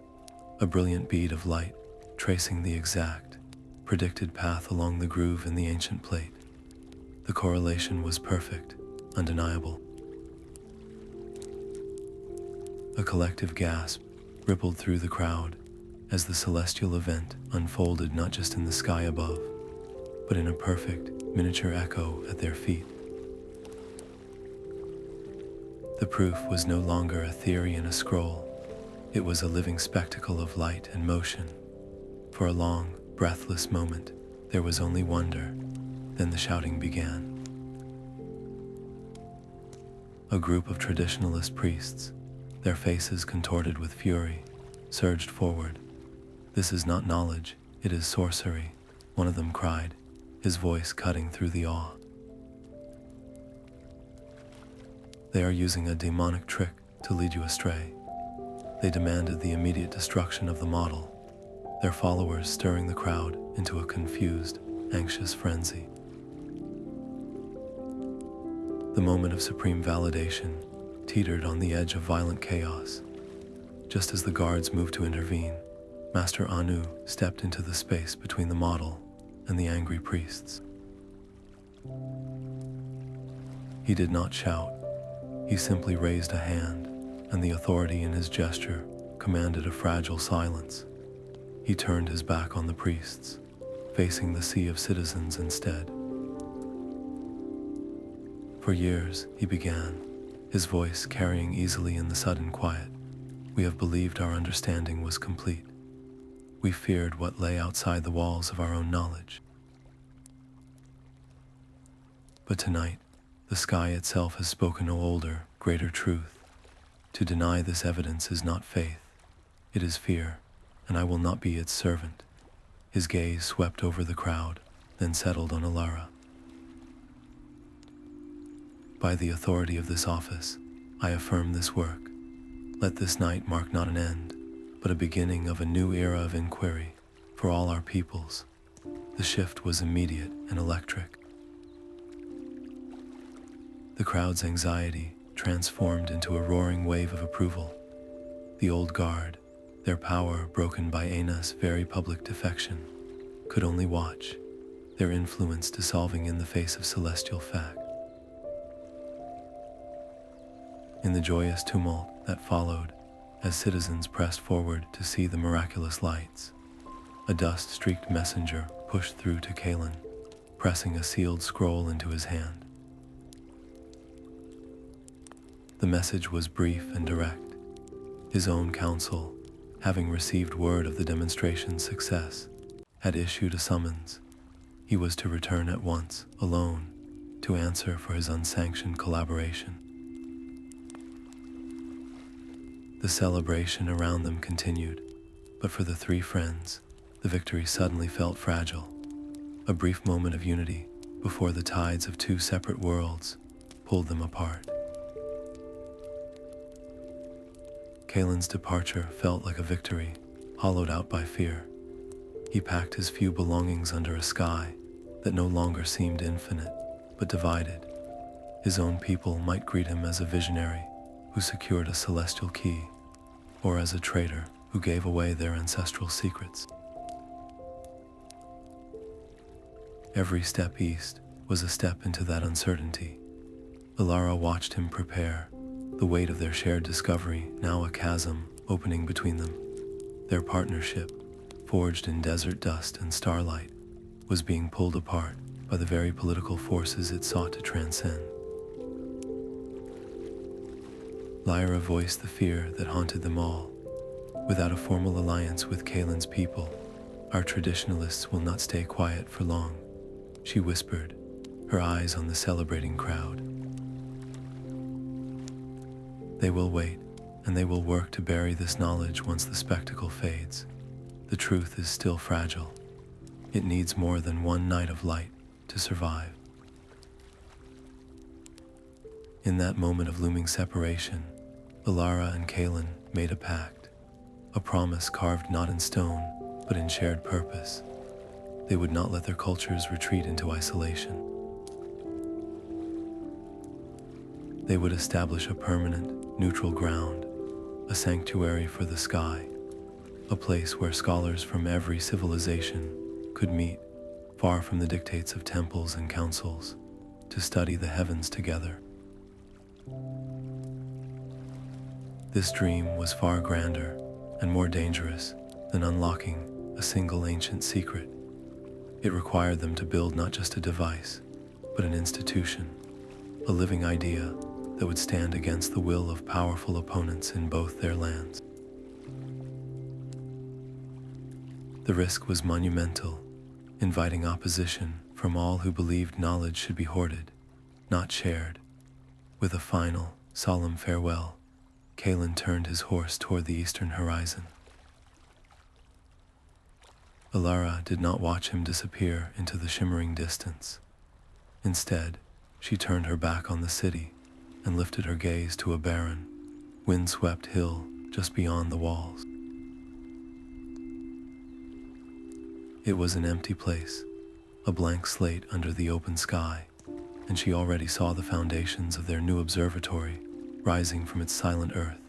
a brilliant bead of light tracing the exact, predicted path along the groove in the ancient plate. The correlation was perfect, undeniable. A collective gasp rippled through the crowd as the celestial event unfolded not just in the sky above, but in a perfect, miniature echo at their feet. The proof was no longer a theory in a scroll. It was a living spectacle of light and motion. For a long, breathless moment, there was only wonder. Then the shouting began. A group of traditionalist priests, their faces contorted with fury, surged forward. "This is not knowledge, it is sorcery," one of them cried, his voice cutting through the awe. They are using a demonic trick to lead you astray. They demanded the immediate destruction of the model, their followers stirring the crowd into a confused, anxious frenzy. The moment of supreme validation teetered on the edge of violent chaos. Just as the guards moved to intervene, Master Anu stepped into the space between the model and the angry priests. He did not shout. He simply raised a hand, and the authority in his gesture commanded a fragile silence. He turned his back on the priests, facing the sea of citizens instead. For years, he began, his voice carrying easily in the sudden quiet. We have believed our understanding was complete. We feared what lay outside the walls of our own knowledge. But tonight, the sky itself has spoken no older, greater truth. To deny this evidence is not faith, it is fear, and I will not be its servant. His gaze swept over the crowd, then settled on Elara. By the authority of this office, I affirm this work. Let this night mark not an end, but a beginning of a new era of inquiry for all our peoples. The shift was immediate and electric. The crowd's anxiety transformed into a roaring wave of approval. The old guard, their power broken by Ana's very public defection, could only watch, their influence dissolving in the face of celestial fact. In the joyous tumult that followed, as citizens pressed forward to see the miraculous lights, a dust-streaked messenger pushed through to Kalen, pressing a sealed scroll into his hand. The message was brief and direct. His own council, having received word of the demonstration's success, had issued a summons. He was to return at once, alone, to answer for his unsanctioned collaboration. The celebration around them continued, but for the three friends, the victory suddenly felt fragile. A brief moment of unity before the tides of two separate worlds pulled them apart. Kalen's departure felt like a victory, hollowed out by fear. He packed his few belongings under a sky that no longer seemed infinite, but divided. His own people might greet him as a visionary who secured a celestial key, or as a traitor who gave away their ancestral secrets. Every step east was a step into that uncertainty. Elara watched him prepare, the weight of their shared discovery now a chasm opening between them. Their partnership, forged in desert dust and starlight, was being pulled apart by the very political forces it sought to transcend. Lyra voiced the fear that haunted them all. Without a formal alliance with Kalen's people, our traditionalists will not stay quiet for long, she whispered, her eyes on the celebrating crowd. They will wait, and they will work to bury this knowledge once the spectacle fades. The truth is still fragile. It needs more than one night of light to survive. In that moment of looming separation, Elara and Kalen made a pact, a promise carved not in stone, but in shared purpose. They would not let their cultures retreat into isolation. They would establish a permanent, neutral ground, a sanctuary for the sky, a place where scholars from every civilization could meet, far from the dictates of temples and councils, to study the heavens together. This dream was far grander and more dangerous than unlocking a single ancient secret. It required them to build not just a device, but an institution, a living idea that would stand against the will of powerful opponents in both their lands. The risk was monumental, inviting opposition from all who believed knowledge should be hoarded, not shared. With a final, solemn farewell, Kalen turned his horse toward the eastern horizon. Elara did not watch him disappear into the shimmering distance. Instead, she turned her back on the city, and lifted her gaze to a barren, wind-swept hill just beyond the walls. It was an empty place, a blank slate under the open sky, and she already saw the foundations of their new observatory rising from its silent earth.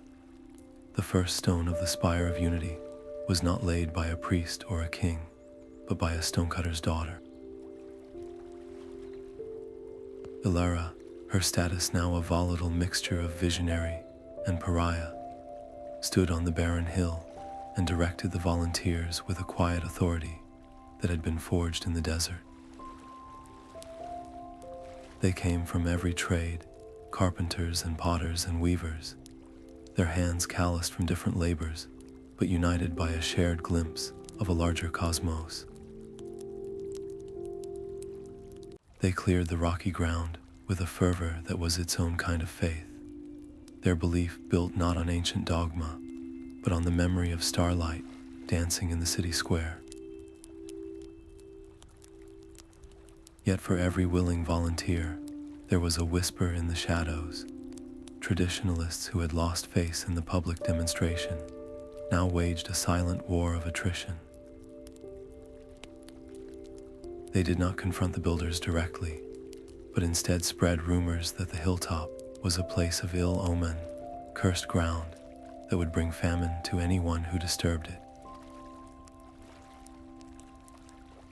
The first stone of the spire of unity was not laid by a priest or a king, but by a stonecutter's daughter. Elara, her status now a volatile mixture of visionary and pariah, stood on the barren hill and directed the volunteers with a quiet authority that had been forged in the desert. They came from every trade, carpenters and potters and weavers, their hands calloused from different labors, but united by a shared glimpse of a larger cosmos. They cleared the rocky ground with a fervor that was its own kind of faith, their belief built not on ancient dogma, but on the memory of Starlight dancing in the city square. Yet for every willing volunteer, there was a whisper in the shadows. Traditionalists who had lost face in the public demonstration now waged a silent war of attrition. They did not confront the builders directly, but instead spread rumors that the hilltop was a place of ill omen, cursed ground that would bring famine to anyone who disturbed it.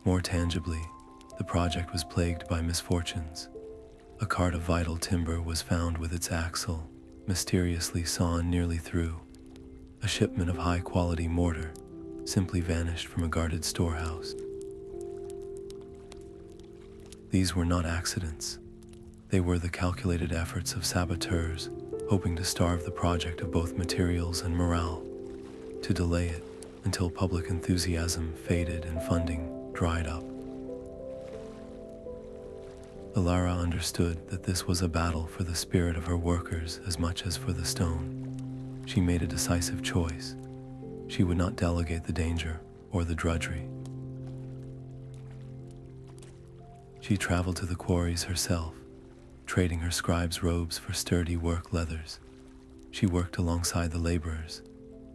More tangibly, the project was plagued by misfortunes. A cart of vital timber was found with its axle mysteriously sawn nearly through. A shipment of high-quality mortar simply vanished from a guarded storehouse. These were not accidents. They were the calculated efforts of saboteurs hoping to starve the project of both materials and morale, to delay it until public enthusiasm faded and funding dried up. Elara understood that this was a battle for the spirit of her workers as much as for the stone. She made a decisive choice. She would not delegate the danger or the drudgery. She traveled to the quarries herself, trading her scribe's robes for sturdy work leathers. She worked alongside the laborers,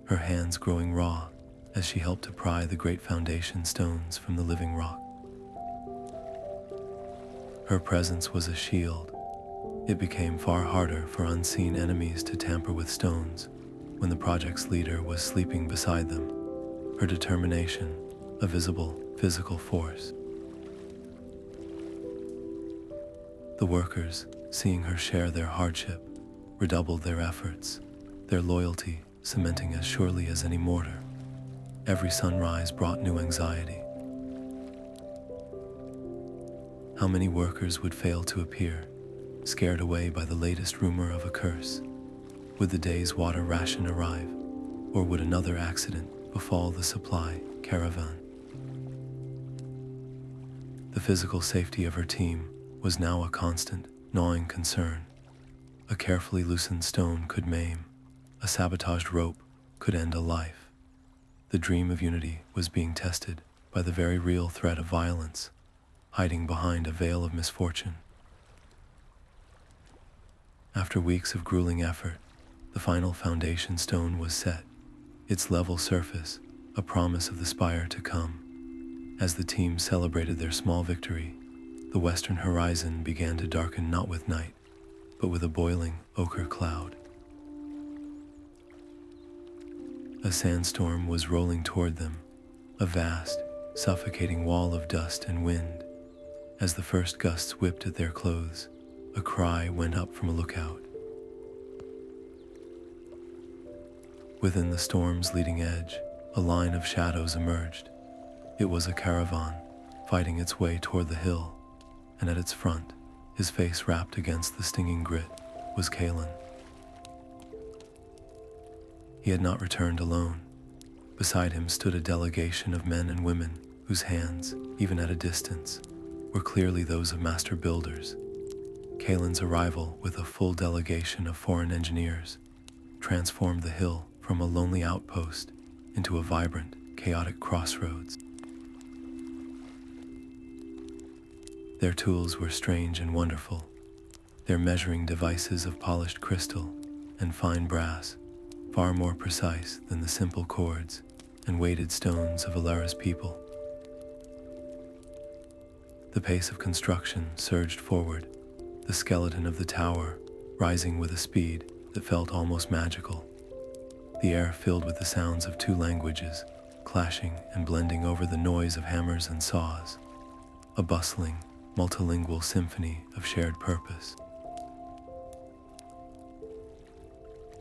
her hands growing raw as she helped to pry the great foundation stones from the living rock. Her presence was a shield. It became far harder for unseen enemies to tamper with stones when the project's leader was sleeping beside them, her determination a visible physical force. The workers, seeing her share their hardship, redoubled their efforts, their loyalty cementing as surely as any mortar. Every sunrise brought new anxiety. How many workers would fail to appear, scared away by the latest rumor of a curse? Would the day's water ration arrive, or would another accident befall the supply caravan? The physical safety of her team was now a constant, gnawing concern. A carefully loosened stone could maim, a sabotaged rope could end a life. The dream of unity was being tested by the very real threat of violence, hiding behind a veil of misfortune. After weeks of grueling effort, the final foundation stone was set, its level surface a promise of the spire to come. As the team celebrated their small victory, the western horizon began to darken not with night, but with a boiling ochre cloud. A sandstorm was rolling toward them, a vast, suffocating wall of dust and wind. As the first gusts whipped at their clothes, a cry went up from a lookout. Within the storm's leading edge, a line of shadows emerged. It was a caravan, fighting its way toward the hill, and at its front, his face wrapped against the stinging grit, was Kalen. He had not returned alone. Beside him stood a delegation of men and women whose hands, even at a distance, were clearly those of master builders. Kalen's arrival with a full delegation of foreign engineers transformed the hill from a lonely outpost into a vibrant, chaotic crossroads. Their tools were strange and wonderful. their measuring devices of polished crystal and fine brass, far more precise than the simple chords and weighted stones of Elara's people. The pace of construction surged forward, the skeleton of the tower rising with a speed that felt almost magical. The air filled with the sounds of two languages, clashing and blending over the noise of hammers and saws, a bustling, multilingual symphony of shared purpose.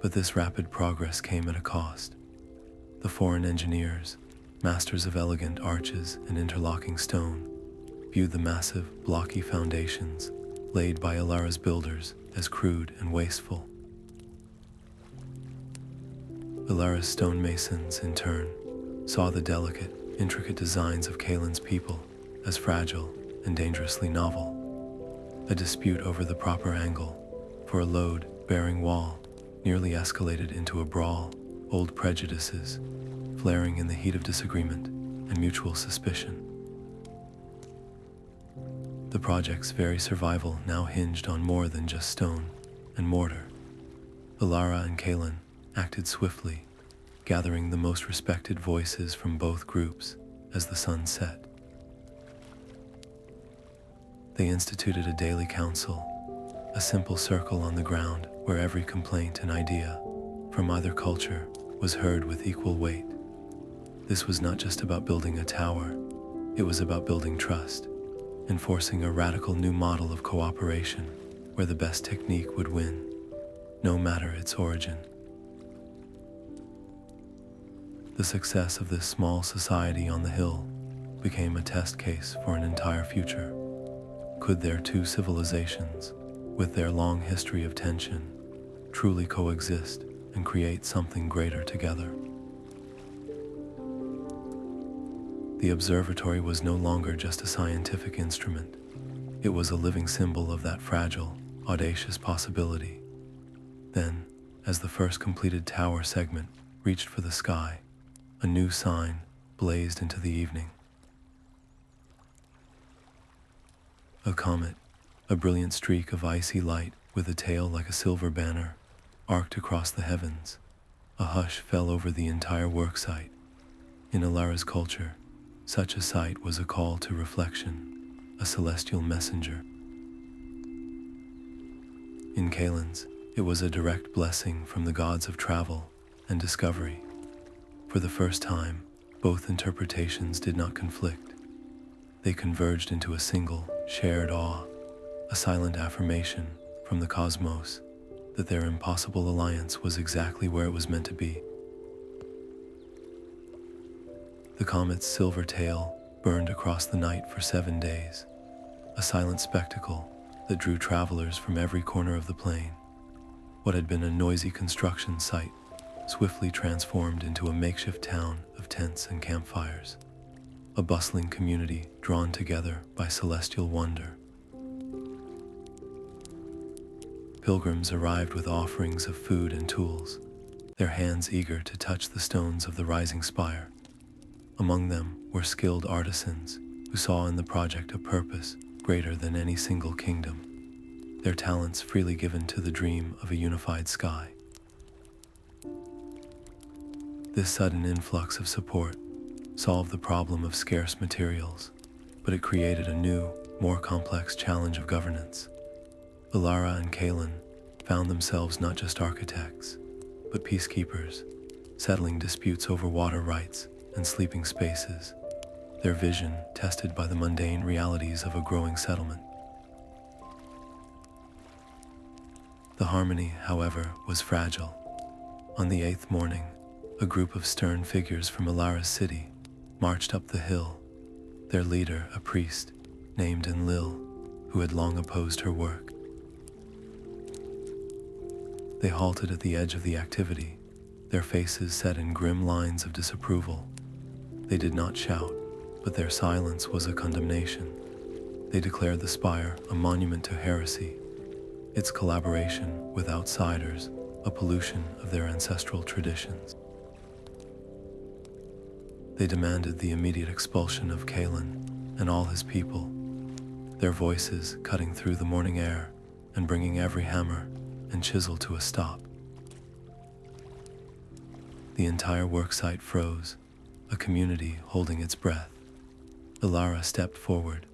But this rapid progress came at a cost. The foreign engineers, masters of elegant arches and interlocking stone, viewed the massive, blocky foundations laid by Elara's builders as crude and wasteful. Elara's stonemasons, in turn, saw the delicate, intricate designs of Kalen's people as fragile and dangerously novel. A dispute over the proper angle for a load-bearing wall nearly escalated into a brawl, old prejudices flaring in the heat of disagreement and mutual suspicion. The project's very survival now hinged on more than just stone and mortar. Elara and Kalen acted swiftly, gathering the most respected voices from both groups as the sun set. They instituted a daily council, a simple circle on the ground where every complaint and idea from either culture was heard with equal weight. This was not just about building a tower, it was about building trust, enforcing a radical new model of cooperation where the best technique would win, no matter its origin. The success of this small society on the hill became a test case for an entire future. Could their two civilizations, with their long history of tension, truly coexist and create something greater together? The observatory was no longer just a scientific instrument. It was a living symbol of that fragile, audacious possibility. Then, as the first completed tower segment reached for the sky, a new sign blazed into the evening. A comet, a brilliant streak of icy light with a tail like a silver banner, arced across the heavens. A hush fell over the entire worksite. In Elara's culture, such a sight was a call to reflection, a celestial messenger. In Kalen's, it was a direct blessing from the gods of travel and discovery. For the first time, both interpretations did not conflict. They converged into a single, shared awe, a silent affirmation from the cosmos that their impossible alliance was exactly where it was meant to be. The comet's silver tail burned across the night for 7 days, a silent spectacle that drew travelers from every corner of the plain. What had been a noisy construction site swiftly transformed into a makeshift town of tents and campfires, a bustling community drawn together by celestial wonder. Pilgrims arrived with offerings of food and tools, their hands eager to touch the stones of the rising spire. Among them were skilled artisans who saw in the project a purpose greater than any single kingdom, their talents freely given to the dream of a unified sky. This sudden influx of support solved the problem of scarce materials, but it created a new, more complex challenge of governance. Elara and Kalen found themselves not just architects, but peacekeepers, settling disputes over water rights and sleeping spaces, their vision tested by the mundane realities of a growing settlement. The harmony, however, was fragile. On the 8th morning, a group of stern figures from Elara's city marched up the hill, their leader a priest named Enlil, who had long opposed her work. They halted at the edge of the activity, their faces set in grim lines of disapproval. They did not shout, but their silence was a condemnation. They declared the spire a monument to heresy, its collaboration with outsiders a pollution of their ancestral traditions. They demanded the immediate expulsion of Kalen and all his people, their voices cutting through the morning air and bringing every hammer and chisel to a stop. The entire worksite froze, a community holding its breath. Elara stepped forward,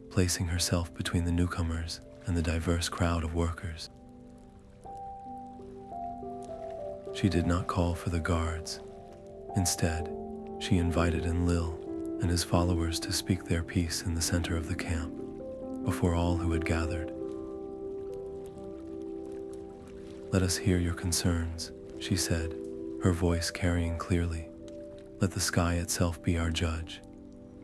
placing herself between the newcomers and the diverse crowd of workers. She did not call for the guards. Instead, she invited Enlil and his followers to speak their piece in the center of the camp, before all who had gathered. "Let us hear your concerns," she said, her voice carrying clearly. "Let the sky itself be our judge."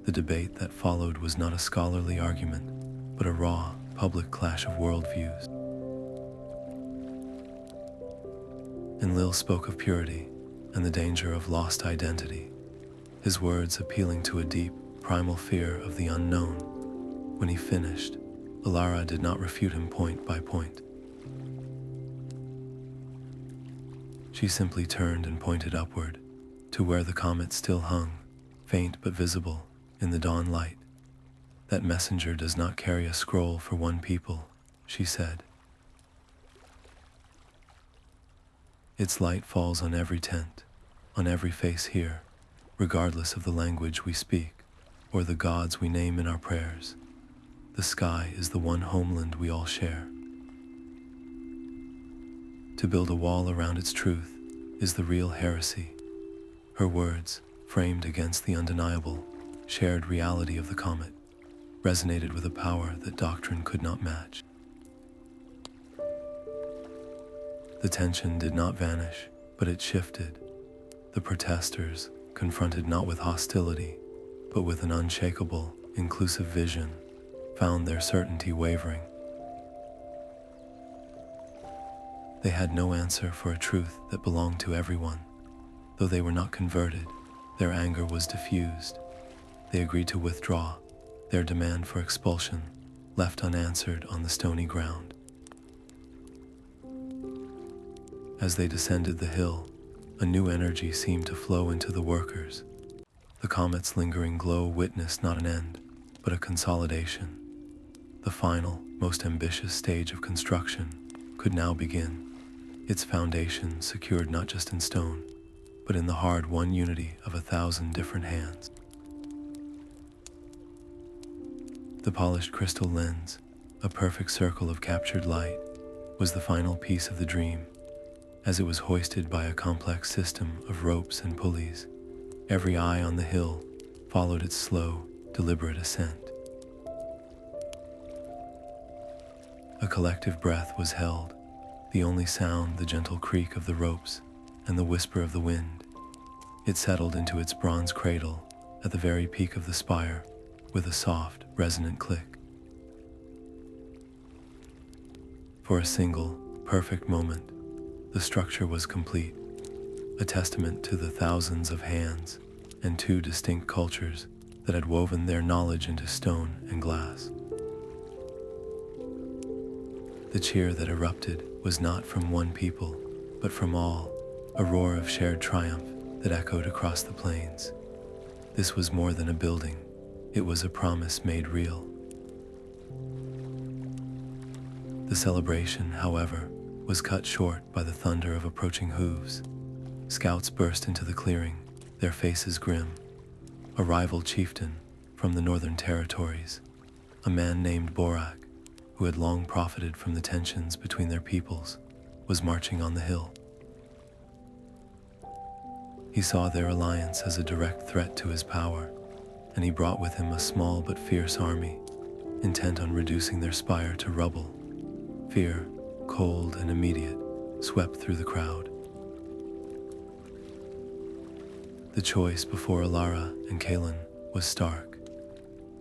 The debate that followed was not a scholarly argument, but a raw, public clash of worldviews. Enlil spoke of purity and the danger of lost identity, his words appealing to a deep, primal fear of the unknown. When he finished, Elara did not refute him point by point. She simply turned and pointed upward, to where the comet still hung, faint but visible, in the dawn light. "That messenger does not carry a scroll for one people," she said. "Its light falls on every tent, on every face here, regardless of the language we speak, or the gods we name in our prayers. The sky is the one homeland we all share. To build a wall around its truth is the real heresy." Her words, framed against the undeniable, shared reality of the comet, resonated with a power that doctrine could not match. The tension did not vanish, but it shifted. The protesters, confronted not with hostility, but with an unshakable, inclusive vision, found their certainty wavering. They had no answer for a truth that belonged to everyone. Though they were not converted, their anger was diffused. They agreed to withdraw, their demand for expulsion left unanswered on the stony ground. As they descended the hill, a new energy seemed to flow into the workers. The comet's lingering glow witnessed not an end, but a consolidation. The final, most ambitious stage of construction could now begin, its foundation secured not just in stone, but in the hard-won unity of 1,000 different hands. The polished crystal lens, a perfect circle of captured light, was the final piece of the dream. As it was hoisted by a complex system of ropes and pulleys, every eye on the hill followed its slow, deliberate ascent. A collective breath was held, the only sound the gentle creak of the ropes and the whisper of the wind. It settled into its bronze cradle at the very peak of the spire with a soft, resonant click. For a single, perfect moment, the structure was complete, a testament to the thousands of hands and two distinct cultures that had woven their knowledge into stone and glass. The cheer that erupted was not from one people, but from all, a roar of shared triumph that echoed across the plains. This was more than a building, it was a promise made real. The celebration, however, was cut short by the thunder of approaching hooves. Scouts burst into the clearing, their faces grim. A rival chieftain from the northern territories, a man named Borak, who had long profited from the tensions between their peoples, was marching on the hill. He saw their alliance as a direct threat to his power, and he brought with him a small but fierce army, intent on reducing their spire to rubble. Fear, cold and immediate, swept through the crowd. The choice before Elara and Kalen was stark.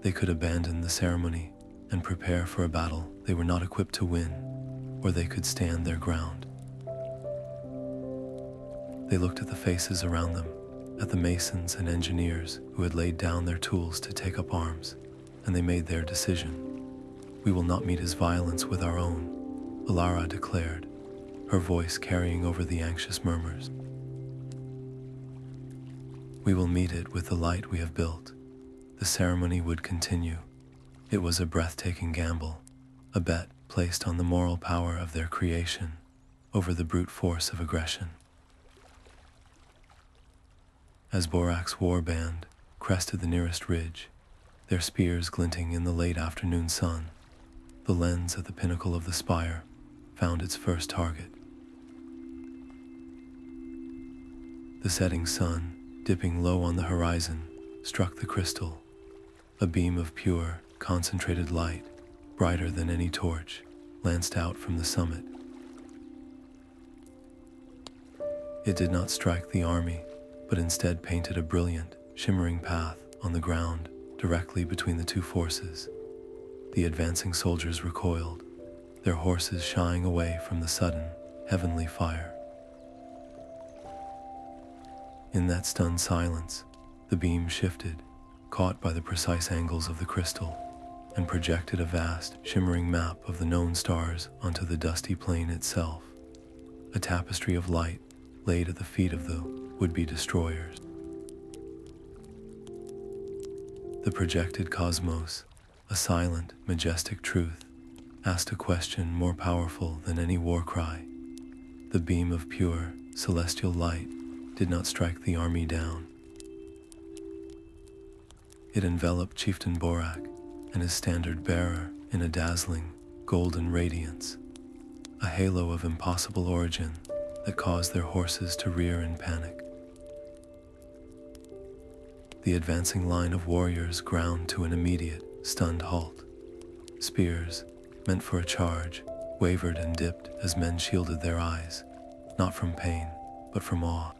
They could abandon the ceremony and prepare for a battle they were not equipped to win, or they could stand their ground. They looked at the faces around them, at the masons and engineers who had laid down their tools to take up arms, and they made their decision. "We will not meet his violence with our own," Elara declared, her voice carrying over the anxious murmurs. "We will meet it with the light we have built." The ceremony would continue. It was a breathtaking gamble, a bet placed on the moral power of their creation over the brute force of aggression. As Borak's warband crested the nearest ridge, their spears glinting in the late afternoon sun, the lens at the pinnacle of the spire found its first target. The setting sun, dipping low on the horizon, struck the crystal, a beam of pure, concentrated light, brighter than any torch, lanced out from the summit. It did not strike the army, but instead painted a brilliant, shimmering path on the ground directly between the two forces. The advancing soldiers recoiled, their horses shying away from the sudden, heavenly fire. In that stunned silence, the beam shifted, caught by the precise angles of the crystal, and projected a vast, shimmering map of the known stars onto the dusty plain itself, a tapestry of light laid at the feet of the would-be destroyers. The projected cosmos, a silent, majestic truth, asked a question more powerful than any war cry. The beam of pure, celestial light did not strike the army down. It enveloped Chieftain Borak and his standard bearer in a dazzling, golden radiance, a halo of impossible origin that caused their horses to rear in panic. The advancing line of warriors ground to an immediate, stunned halt. Spears, meant for a charge, wavered and dipped as men shielded their eyes, not from pain, but from awe.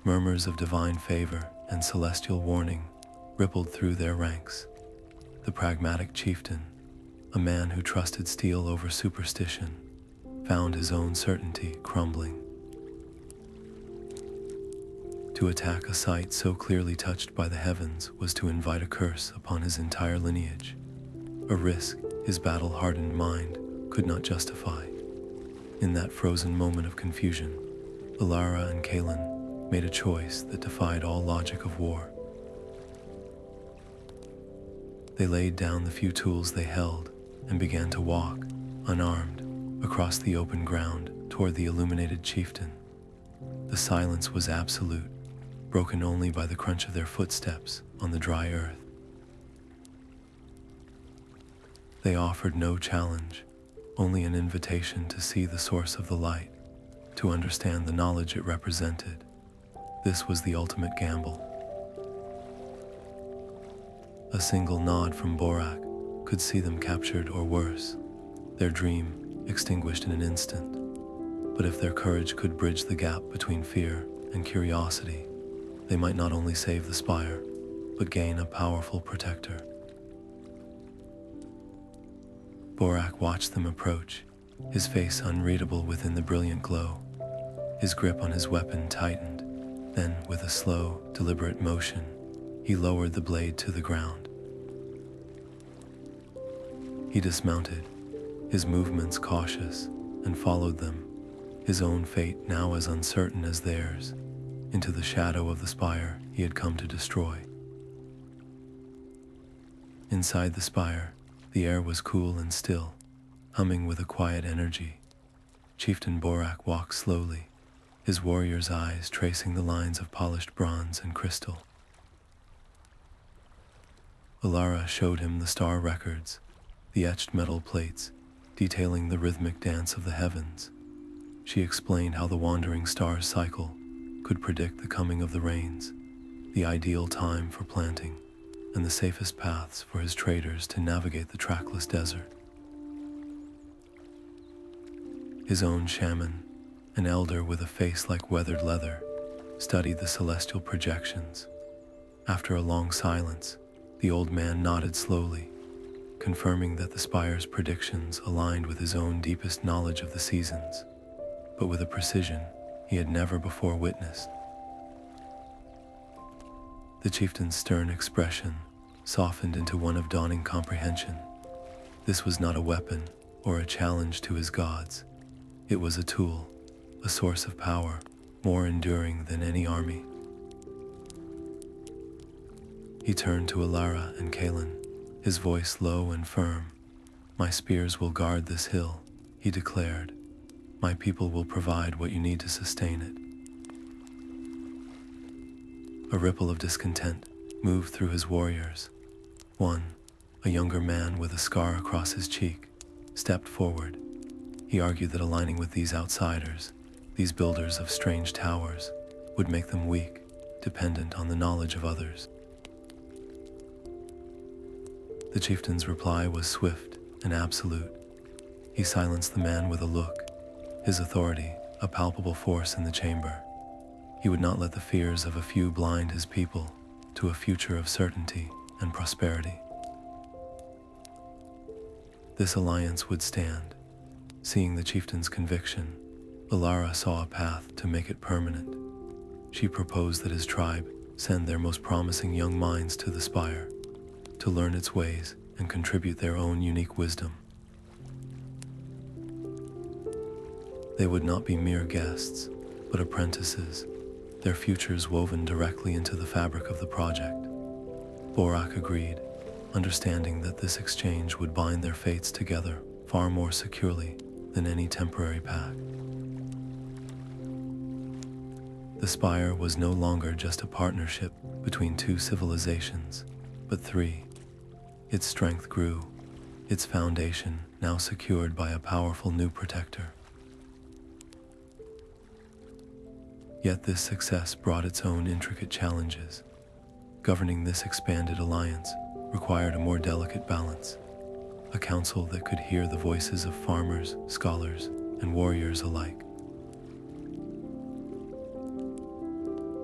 Murmurs of divine favor and celestial warning rippled through their ranks. The pragmatic chieftain, a man who trusted steel over superstition, found his own certainty crumbling. To attack a site so clearly touched by the heavens was to invite a curse upon his entire lineage, a risk his battle-hardened mind could not justify. In that frozen moment of confusion, Elara and Kaelin made a choice that defied all logic of war. They laid down the few tools they held and began to walk, unarmed, across the open ground toward the illuminated chieftain. The silence was absolute, broken only by the crunch of their footsteps on the dry earth. They offered no challenge, only an invitation to see the source of the light, to understand the knowledge it represented. This was the ultimate gamble. A single nod from Borak could see them captured or worse, their dream extinguished in an instant. But if their courage could bridge the gap between fear and curiosity, they might not only save the spire, but gain a powerful protector. Borak watched them approach, his face unreadable within the brilliant glow. His grip on his weapon tightened, then with a slow, deliberate motion, he lowered the blade to the ground. He dismounted, his movements cautious, and followed them, his own fate now as uncertain as theirs, into the shadow of the spire he had come to destroy. Inside the spire, the air was cool and still, humming with a quiet energy. Chieftain Borak walked slowly, his warrior's eyes tracing the lines of polished bronze and crystal. Elara showed him the star records, the etched metal plates, detailing the rhythmic dance of the heavens. She explained how the wandering stars' cycle could predict the coming of the rains, the ideal time for planting, and the safest paths for his traders to navigate the trackless desert. His own shaman, an elder with a face like weathered leather, studied the celestial projections. After a long silence, the old man nodded slowly, confirming that the spire's predictions aligned with his own deepest knowledge of the seasons, but with a precision he had never before witnessed. The chieftain's stern expression softened into one of dawning comprehension. This was not a weapon or a challenge to his gods. It was a tool, a source of power, more enduring than any army. He turned to Elara and Kaelin, his voice low and firm. "My spears will guard this hill," he declared. "My people will provide what you need to sustain it." A ripple of discontent moved through his warriors. One, a younger man with a scar across his cheek, stepped forward. He argued that aligning with these outsiders, these builders of strange towers, would make them weak, dependent on the knowledge of others. The chieftain's reply was swift and absolute. He silenced the man with a look, his authority a palpable force in the chamber. He would not let the fears of a few blind his people to a future of certainty and prosperity. This alliance would stand. Seeing the chieftain's conviction, Elara saw a path to make it permanent. She proposed that his tribe send their most promising young minds to the spire, to learn its ways and contribute their own unique wisdom. They would not be mere guests, but apprentices, their futures woven directly into the fabric of the project. Borak agreed, understanding that this exchange would bind their fates together far more securely than any temporary pact. The spire was no longer just a partnership between two civilizations, but three. Its strength grew, its foundation now secured by a powerful new protector. Yet this success brought its own intricate challenges. Governing this expanded alliance required a more delicate balance, a council that could hear the voices of farmers, scholars, and warriors alike.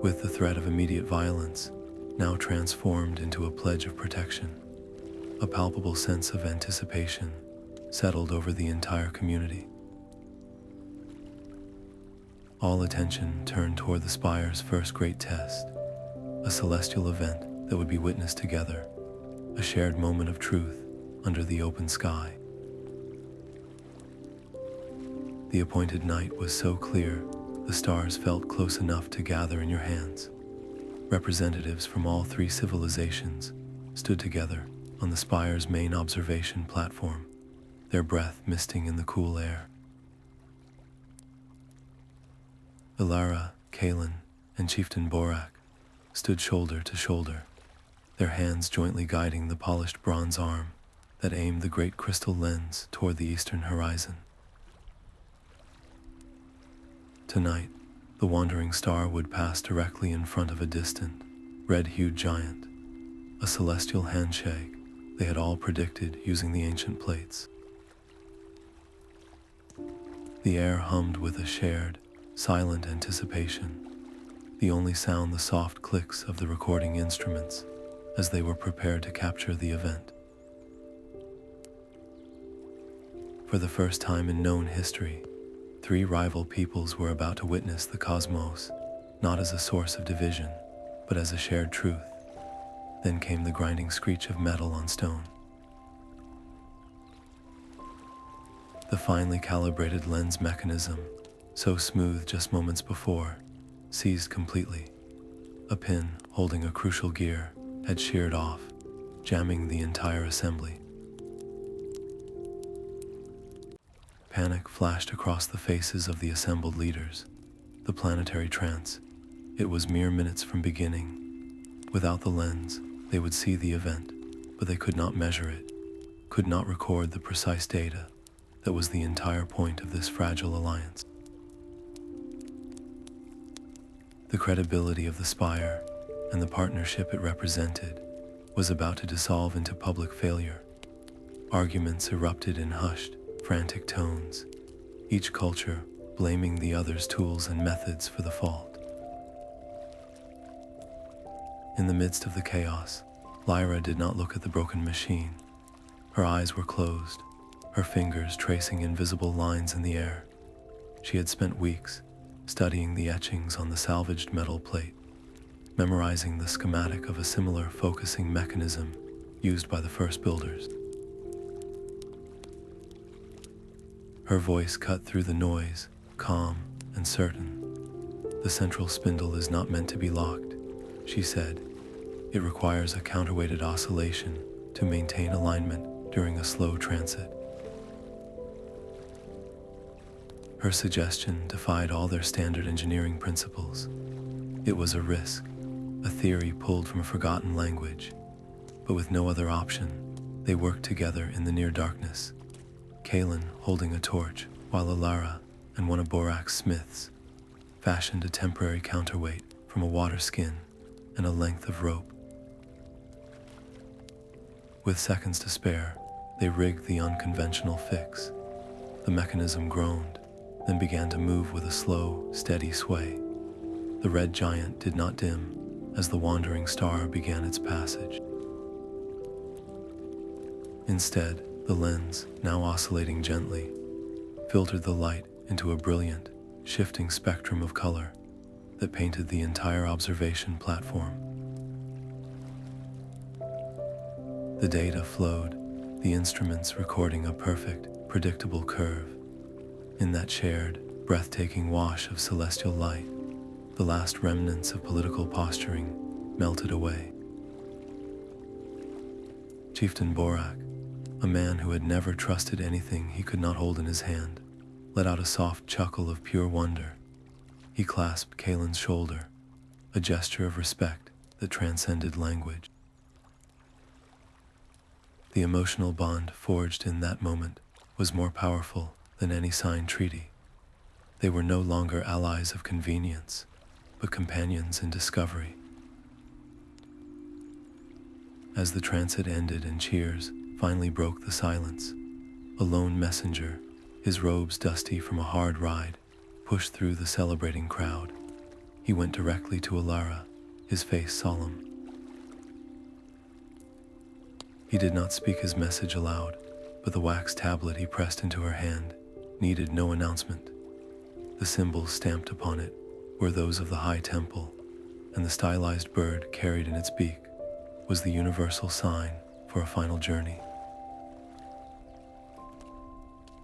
With the threat of immediate violence now transformed into a pledge of protection, a palpable sense of anticipation settled over the entire community. All attention turned toward the spire's first great test, a celestial event that would be witnessed together, a shared moment of truth under the open sky. The appointed night was so clear, the stars felt close enough to gather in your hands. Representatives from all three civilizations stood together on the spire's main observation platform, their breath misting in the cool air. Elara, Kalen, and Chieftain Borak stood shoulder to shoulder, their hands jointly guiding the polished bronze arm that aimed the great crystal lens toward the eastern horizon. Tonight, the wandering star would pass directly in front of a distant, red-hued giant, a celestial handshake they had all predicted using the ancient plates. The air hummed with a shared, silent anticipation, the only sound the soft clicks of the recording instruments as they were prepared to capture the event. For the first time in known history, three rival peoples were about to witness the cosmos, not as a source of division, but as a shared truth. Then came the grinding screech of metal on stone. The finely calibrated lens mechanism, so smooth just moments before, seized completely. A pin holding a crucial gear had sheared off, jamming the entire assembly. Panic flashed across the faces of the assembled leaders. The planetary trance, it was mere minutes from beginning. Without the lens, they would see the event, but they could not measure it, could not record the precise data that was the entire point of this fragile alliance. The credibility of the spire and the partnership it represented was about to dissolve into public failure. Arguments erupted in hushed, frantic tones, each culture blaming the other's tools and methods for the fault. In the midst of the chaos, Lyra did not look at the broken machine. Her eyes were closed, her fingers tracing invisible lines in the air. She had spent weeks studying the etchings on the salvaged metal plate, memorizing the schematic of a similar focusing mechanism used by the first builders. Her voice cut through the noise, calm and certain. "The central spindle is not meant to be locked," she said. "It requires a counterweighted oscillation to maintain alignment during a slow transit. Her suggestion defied all their standard engineering principles. It was a risk, a theory pulled from a forgotten language, but with no other option, they worked together in the near darkness, Kalen holding a torch, while Elara and one of Borak's smiths fashioned a temporary counterweight from a water skin and a length of rope. With seconds to spare, they rigged the unconventional fix. The mechanism groaned, then began to move with a slow, steady sway. The red giant did not dim as the wandering star began its passage. Instead, the lens, now oscillating gently, filtered the light into a brilliant, shifting spectrum of color that painted the entire observation platform. The data flowed, the instruments recording a perfect, predictable curve. In that shared, breathtaking wash of celestial light, the last remnants of political posturing melted away. Chieftain Borak, a man who had never trusted anything he could not hold in his hand, let out a soft chuckle of pure wonder. He clasped Kalen's shoulder, a gesture of respect that transcended language. The emotional bond forged in that moment was more powerful than any signed treaty. They were no longer allies of convenience, but companions in discovery. As the transit ended and cheers finally broke the silence, a lone messenger, his robes dusty from a hard ride, pushed through the celebrating crowd. He went directly to Elara, his face solemn. He did not speak his message aloud, but the wax tablet he pressed into her hand needed no announcement. The symbols stamped upon it were those of the High Temple, and the stylized bird carried in its beak was the universal sign for a final journey.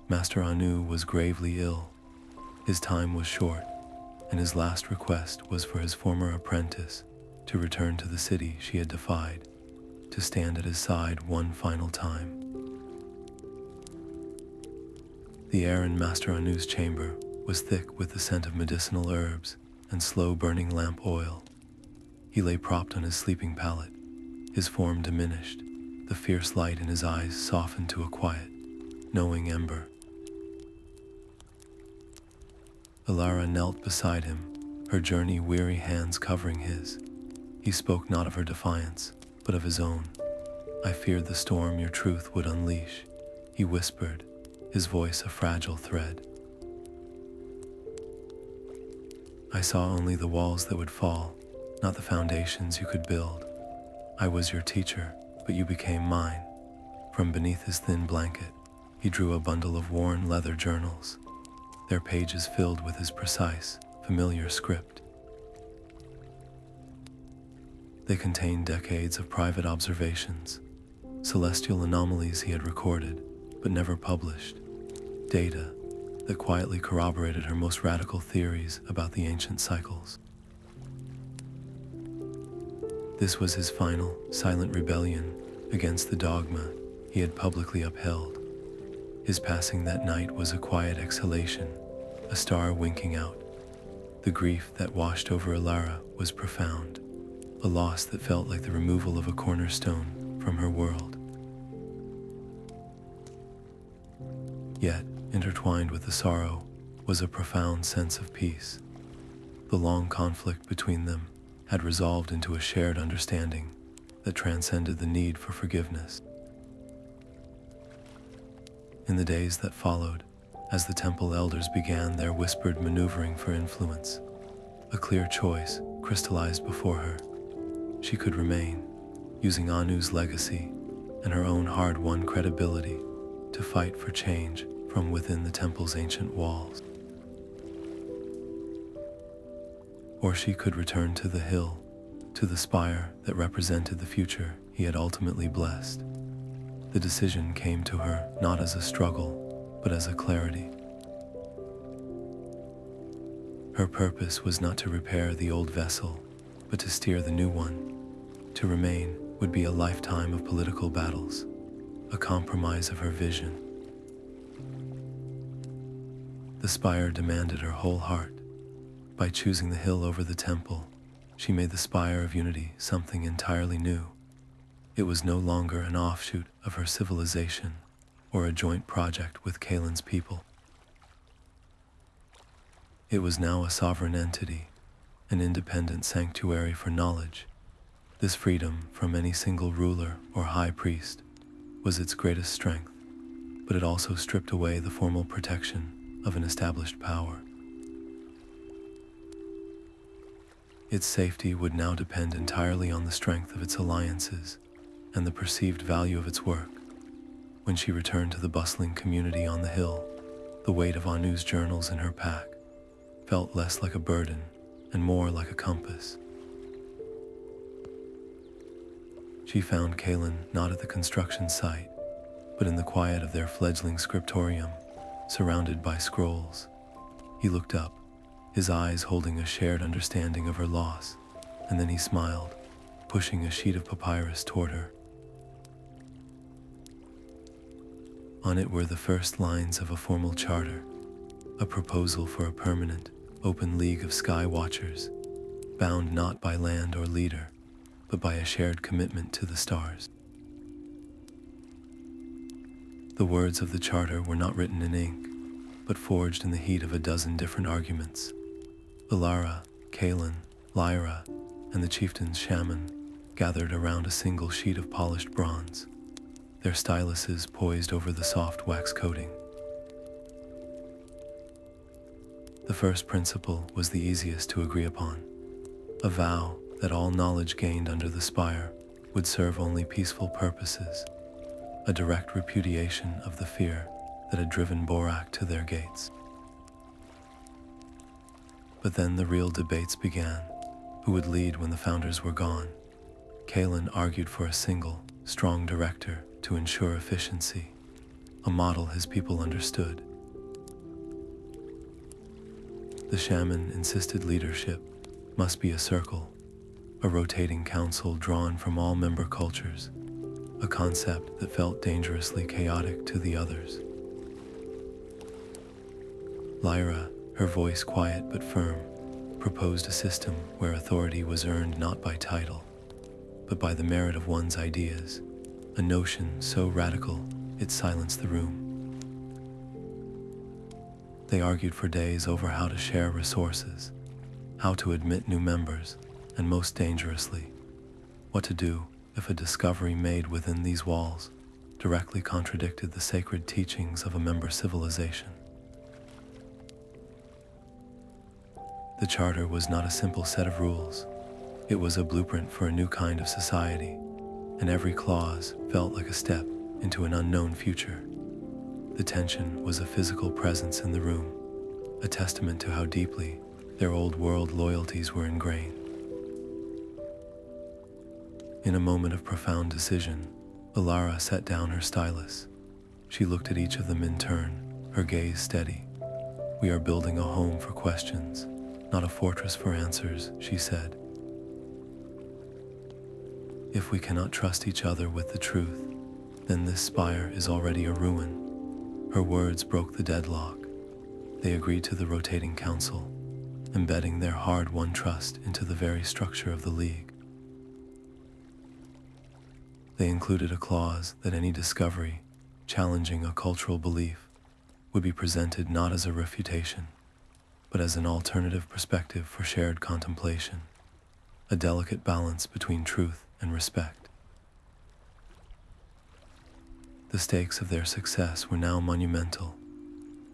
Master Anu was gravely ill. His time was short, and his last request was for his former apprentice to return to the city she had defied, to stand at his side one final time. The air in Master Anu's chamber was thick with the scent of medicinal herbs and slow-burning lamp oil. He lay propped on his sleeping pallet, his form diminished, the fierce light in his eyes softened to a quiet, knowing ember. Elara knelt beside him, her journey-weary hands covering his. He spoke not of her defiance, but of his own. "I feared the storm your truth would unleash," he whispered, his voice a fragile thread. "I saw only the walls that would fall, not the foundations you could build. I was your teacher, but you became mine." From beneath his thin blanket, he drew a bundle of worn leather journals, their pages filled with his precise, familiar script. They contained decades of private observations, celestial anomalies he had recorded but never published, data that quietly corroborated her most radical theories about the ancient cycles. This was his final, silent rebellion against the dogma he had publicly upheld. His passing that night was a quiet exhalation, a star winking out. The grief that washed over Elara was profound, a loss that felt like the removal of a cornerstone from her world. Yet, intertwined with the sorrow, was a profound sense of peace. The long conflict between them had resolved into a shared understanding that transcended the need for forgiveness. In the days that followed, as the temple elders began their whispered maneuvering for influence, a clear choice crystallized before her. She could remain, using Anu's legacy and her own hard-won credibility to fight for change from within the temple's ancient walls. Or she could return to the hill, to the spire that represented the future he had ultimately blessed. The decision came to her not as a struggle, but as a clarity. Her purpose was not to repair the old vessel, but to steer the new one, to remain would be a lifetime of political battles, a compromise of her vision. The spire demanded her whole heart. By choosing the hill over the temple, she made the spire of unity something entirely new. It was no longer an offshoot of her civilization or a joint project with Kalen's people. It was now a sovereign entity, an independent sanctuary for knowledge. This freedom from any single ruler or high priest was its greatest strength, but it also stripped away the formal protection of an established power. Its safety would now depend entirely on the strength of its alliances and the perceived value of its work. When she returned to the bustling community on the hill, the weight of Anu's journals in her pack felt less like a burden and more like a compass. She found Kalen not at the construction site, but in the quiet of their fledgling scriptorium, surrounded by scrolls. He looked up, his eyes holding a shared understanding of her loss, and then he smiled, pushing a sheet of papyrus toward her. On it were the first lines of a formal charter, a proposal for a permanent, open league of sky watchers, bound not by land or leader, but by a shared commitment to the stars. The words of the charter were not written in ink, but forged in the heat of a dozen different arguments. Elara, Kalen, Lyra, and the chieftain's shaman gathered around a single sheet of polished bronze, their styluses poised over the soft wax coating. The first principle was the easiest to agree upon, a vow that all knowledge gained under the spire would serve only peaceful purposes, a direct repudiation of the fear that had driven Borak to their gates. But then the real debates began. Who would lead when the founders were gone? Kalen argued for a single, strong director to ensure efficiency, a model his people understood. The shaman insisted leadership must be a circle, a rotating council drawn from all member cultures, a concept that felt dangerously chaotic to the others. Lyra, her voice quiet but firm, proposed a system where authority was earned not by title, but by the merit of one's ideas, a notion so radical it silenced the room. They argued for days over how to share resources, how to admit new members, and most dangerously, what to do if a discovery made within these walls directly contradicted the sacred teachings of a member civilization. The charter was not a simple set of rules. It was a blueprint for a new kind of society, and every clause felt like a step into an unknown future. The tension was a physical presence in the room, a testament to how deeply their old world loyalties were ingrained. In a moment of profound decision, Elara set down her stylus. She looked at each of them in turn, her gaze steady. "We are building a home for questions, not a fortress for answers," she said. "If we cannot trust each other with the truth, then this spire is already a ruin." Her words broke the deadlock. They agreed to the rotating council, embedding their hard-won trust into the very structure of the League. They included a clause that any discovery challenging a cultural belief would be presented not as a refutation, but as an alternative perspective for shared contemplation, a delicate balance between truth and respect. The stakes of their success were now monumental.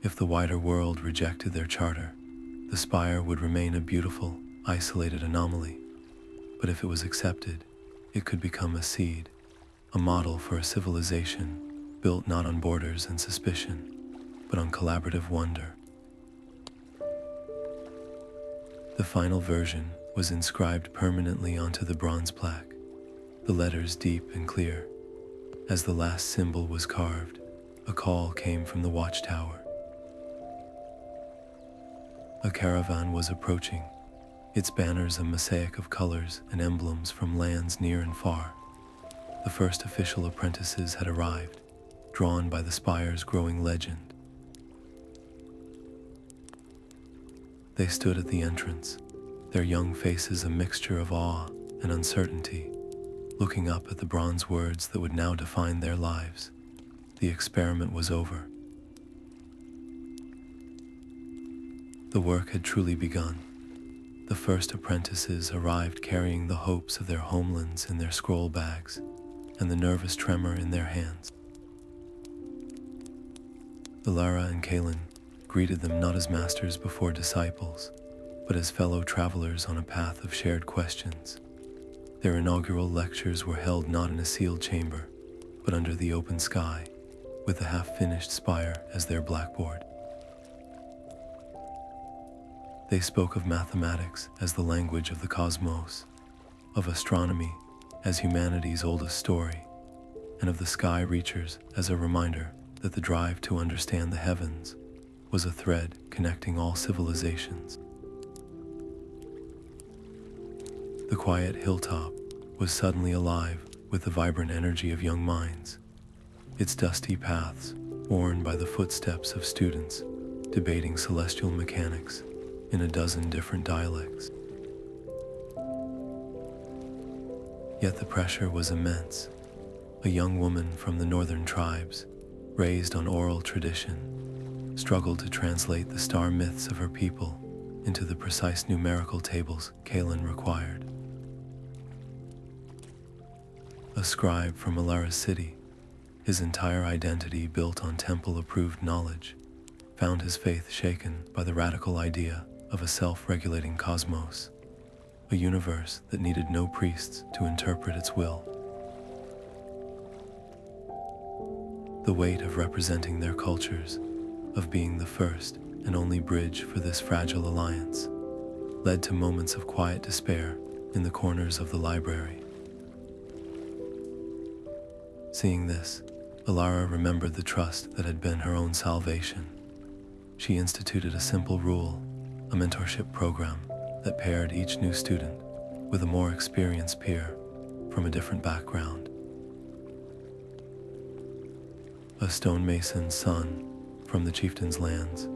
If the wider world rejected their charter, the spire would remain a beautiful, isolated anomaly. But if it was accepted, it could become a seed, a model for a civilization built not on borders and suspicion, but on collaborative wonder. The final version was inscribed permanently onto the bronze plaque, the letters deep and clear. As the last symbol was carved, a call came from the watchtower. A caravan was approaching, its banners a mosaic of colors and emblems from lands near and far. The first official apprentices had arrived, drawn by the spire's growing legend. They stood at the entrance, their young faces a mixture of awe and uncertainty, looking up at the bronze words that would now define their lives. The experiment was over. The work had truly begun. The first apprentices arrived carrying the hopes of their homelands in their scroll bags and the nervous tremor in their hands. Elara and Kalin greeted them not as masters before disciples, but as fellow travelers on a path of shared questions. Their inaugural lectures were held not in a sealed chamber, but under the open sky, with the half-finished spire as their blackboard. They spoke of mathematics as the language of the cosmos, of astronomy as humanity's oldest story, and of the sky reachers as a reminder that the drive to understand the heavens was a thread connecting all civilizations. The quiet hilltop was suddenly alive with the vibrant energy of young minds, its dusty paths worn by the footsteps of students debating celestial mechanics in a dozen different dialects. Yet the pressure was immense. A young woman from the northern tribes, raised on oral tradition, struggled to translate the star myths of her people into the precise numerical tables Kalin required. A scribe from Elara city, his entire identity built on temple-approved knowledge, found his faith shaken by the radical idea of a self-regulating cosmos, a universe that needed no priests to interpret its will. The weight of representing their cultures, of being the first and only bridge for this fragile alliance, led to moments of quiet despair in the corners of the library. Seeing this, Elara remembered the trust that had been her own salvation. She instituted a simple rule, a mentorship program that paired each new student with a more experienced peer from a different background. A stonemason's son from the chieftain's lands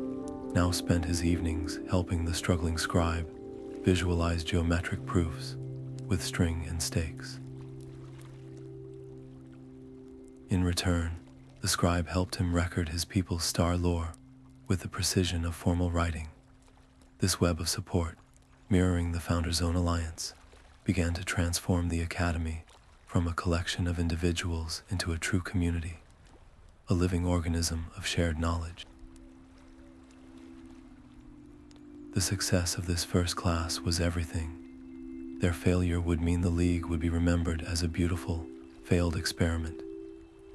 now spent his evenings helping the struggling scribe visualize geometric proofs with string and stakes. In return, the scribe helped him record his people's star lore with the precision of formal writing. This web of support, mirroring the founder's own alliance, began to transform the academy from a collection of individuals into a true community, a living organism of shared knowledge. The success of this first class was everything. Their failure would mean the League would be remembered as a beautiful, failed experiment,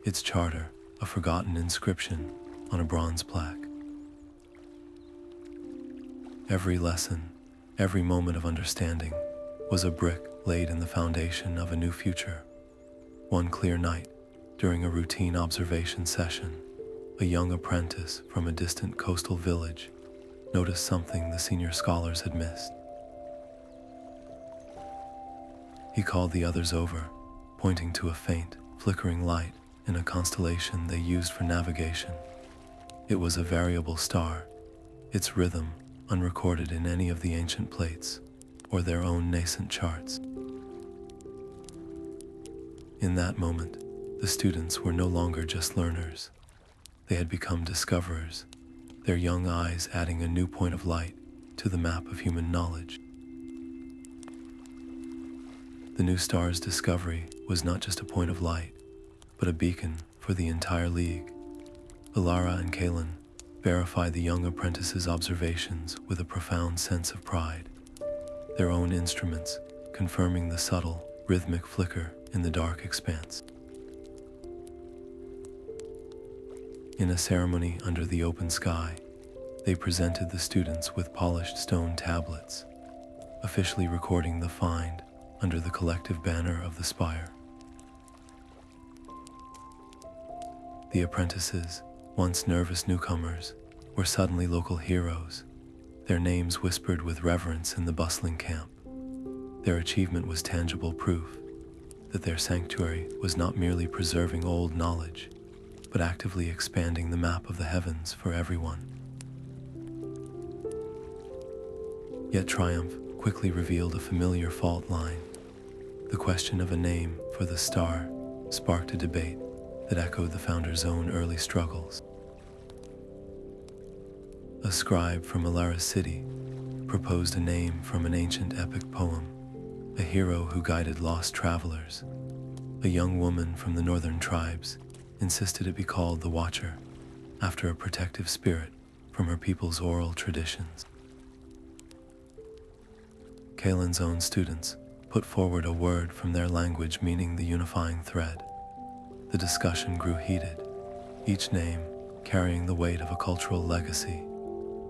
its charter a forgotten inscription on a bronze plaque. Every lesson, every moment of understanding was a brick laid in the foundation of a new future. One clear night, during a routine observation session, a young apprentice from a distant coastal village noticed something the senior scholars had missed. He called the others over, pointing to a faint, flickering light in a constellation they used for navigation. It was a variable star, its rhythm unrecorded in any of the ancient plates or their own nascent charts. In that moment, the students were no longer just learners. They had become discoverers, their young eyes adding a new point of light to the map of human knowledge. The new star's discovery was not just a point of light, but a beacon for the entire League. Elara and Kalin verified the young apprentice's observations with a profound sense of pride, their own instruments confirming the subtle, rhythmic flicker in the dark expanse. In a ceremony under the open sky, they presented the students with polished stone tablets, officially recording the find under the collective banner of the spire. The apprentices, once nervous newcomers, were suddenly local heroes, their names whispered with reverence in the bustling camp. Their achievement was tangible proof. that their sanctuary was not merely preserving old knowledge, but actively expanding the map of the heavens for everyone. Yet triumph quickly revealed a familiar fault line. The question of a name for the star sparked a debate that echoed the founder's own early struggles. A scribe from Elara's city proposed a name from an ancient epic poem, a hero who guided lost travelers. A young woman from the northern tribes insisted it be called the Watcher, after a protective spirit from her people's oral traditions. Kalen's own students put forward a word from their language meaning the unifying thread. The discussion grew heated, each name carrying the weight of a cultural legacy,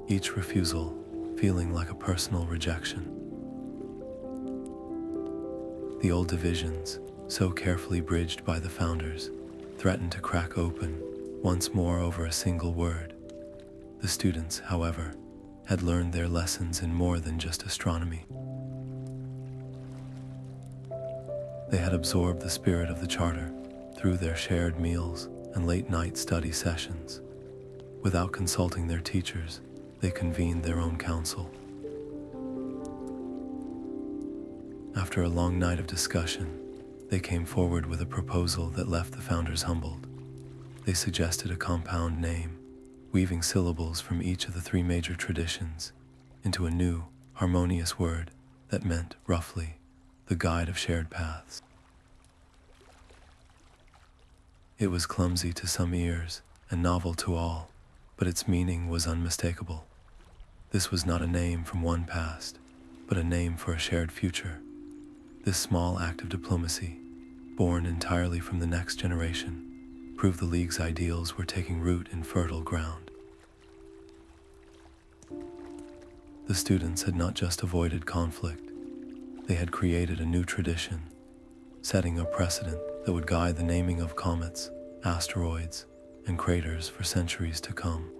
each refusal feeling like a personal rejection. The old divisions, so carefully bridged by the founders, threatened to crack open once more over a single word. The students, however, had learned their lessons in more than just astronomy. They had absorbed the spirit of the charter through their shared meals and late-night study sessions. Without consulting their teachers, they convened their own council. After a long night of discussion, they came forward with a proposal that left the founders humbled. They suggested a compound name, weaving syllables from each of the three major traditions into a new, harmonious word that meant, roughly, the guide of shared paths. It was clumsy to some ears and novel to all, but its meaning was unmistakable. This was not a name from one past, but a name for a shared future. This small act of diplomacy, born entirely from the next generation, proved the League's ideals were taking root in fertile ground. The students had not just avoided conflict, they had created a new tradition, setting a precedent that would guide the naming of comets, asteroids, and craters for centuries to come.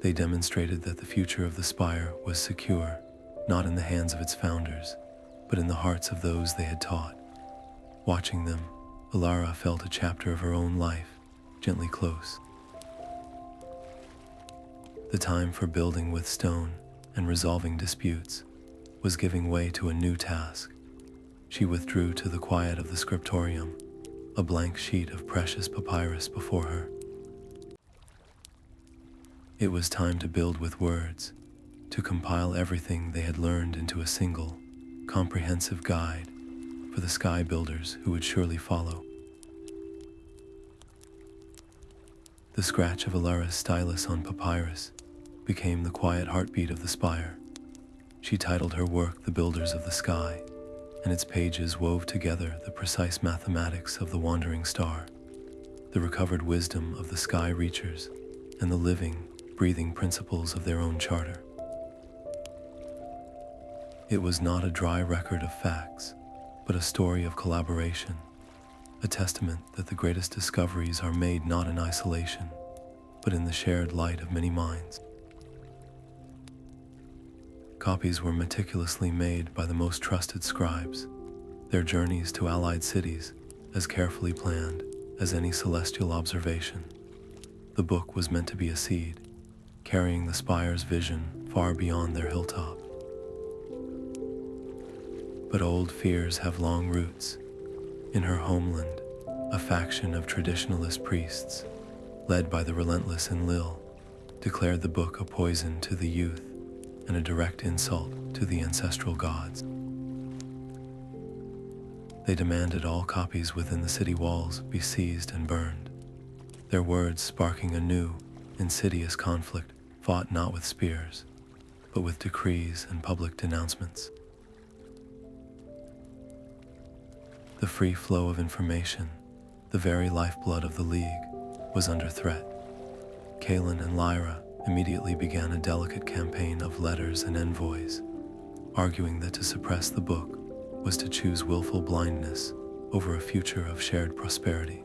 They demonstrated that the future of the Spire was secure, not in the hands of its founders, but in the hearts of those they had taught. Watching them, Elara felt a chapter of her own life gently close. The time for building with stone and resolving disputes was giving way to a new task. She withdrew to the quiet of the scriptorium, a blank sheet of precious papyrus before her. It was time to build with words, to compile everything they had learned into a single, comprehensive guide for the sky builders who would surely follow. The scratch of Elara's stylus on papyrus became the quiet heartbeat of the spire. She titled her work The Builders of the Sky, and its pages wove together the precise mathematics of the wandering star, the recovered wisdom of the sky reachers, and the living, breathing principles of their own charter. It was not a dry record of facts, but a story of collaboration, a testament that the greatest discoveries are made not in isolation, but in the shared light of many minds. Copies were meticulously made by the most trusted scribes, their journeys to allied cities as carefully planned as any celestial observation. The book was meant to be a seed, carrying the spire's vision far beyond their hilltop. But old fears have long roots. In her homeland, a faction of traditionalist priests, led by the relentless Enlil, declared the book a poison to the youth and a direct insult to the ancestral gods. They demanded all copies within the city walls be seized and burned, their words sparking a new, insidious conflict fought not with spears, but with decrees and public denouncements. The free flow of information, the very lifeblood of the League, was under threat. Kalen and Lyra immediately began a delicate campaign of letters and envoys, arguing that to suppress the book was to choose willful blindness over a future of shared prosperity.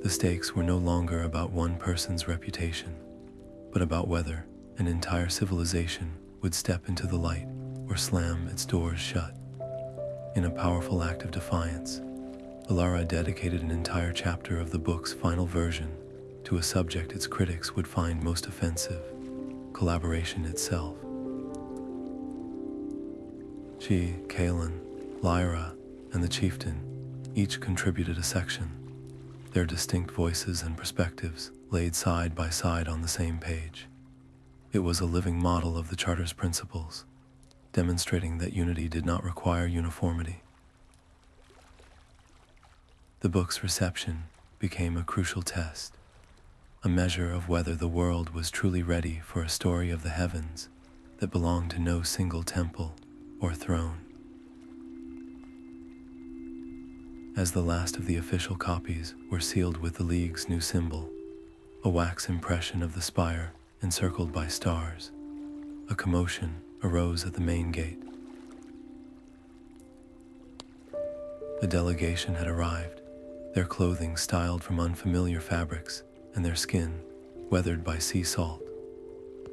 The stakes were no longer about one person's reputation, but about whether an entire civilization would step into the light or slam its doors shut. In a powerful act of defiance, Elara dedicated an entire chapter of the book's final version to a subject its critics would find most offensive: collaboration itself. She, Kaelin, Lyra, and the chieftain each contributed a section, their distinct voices and perspectives laid side by side on the same page. It was a living model of the Charter's principles, demonstrating that unity did not require uniformity. The book's reception became a crucial test, a measure of whether the world was truly ready for a story of the heavens that belonged to no single temple or throne. As the last of the official copies were sealed with the League's new symbol, a wax impression of the spire encircled by stars, a commotion arose at the main gate. A delegation had arrived, their clothing styled from unfamiliar fabrics and their skin weathered by sea salt.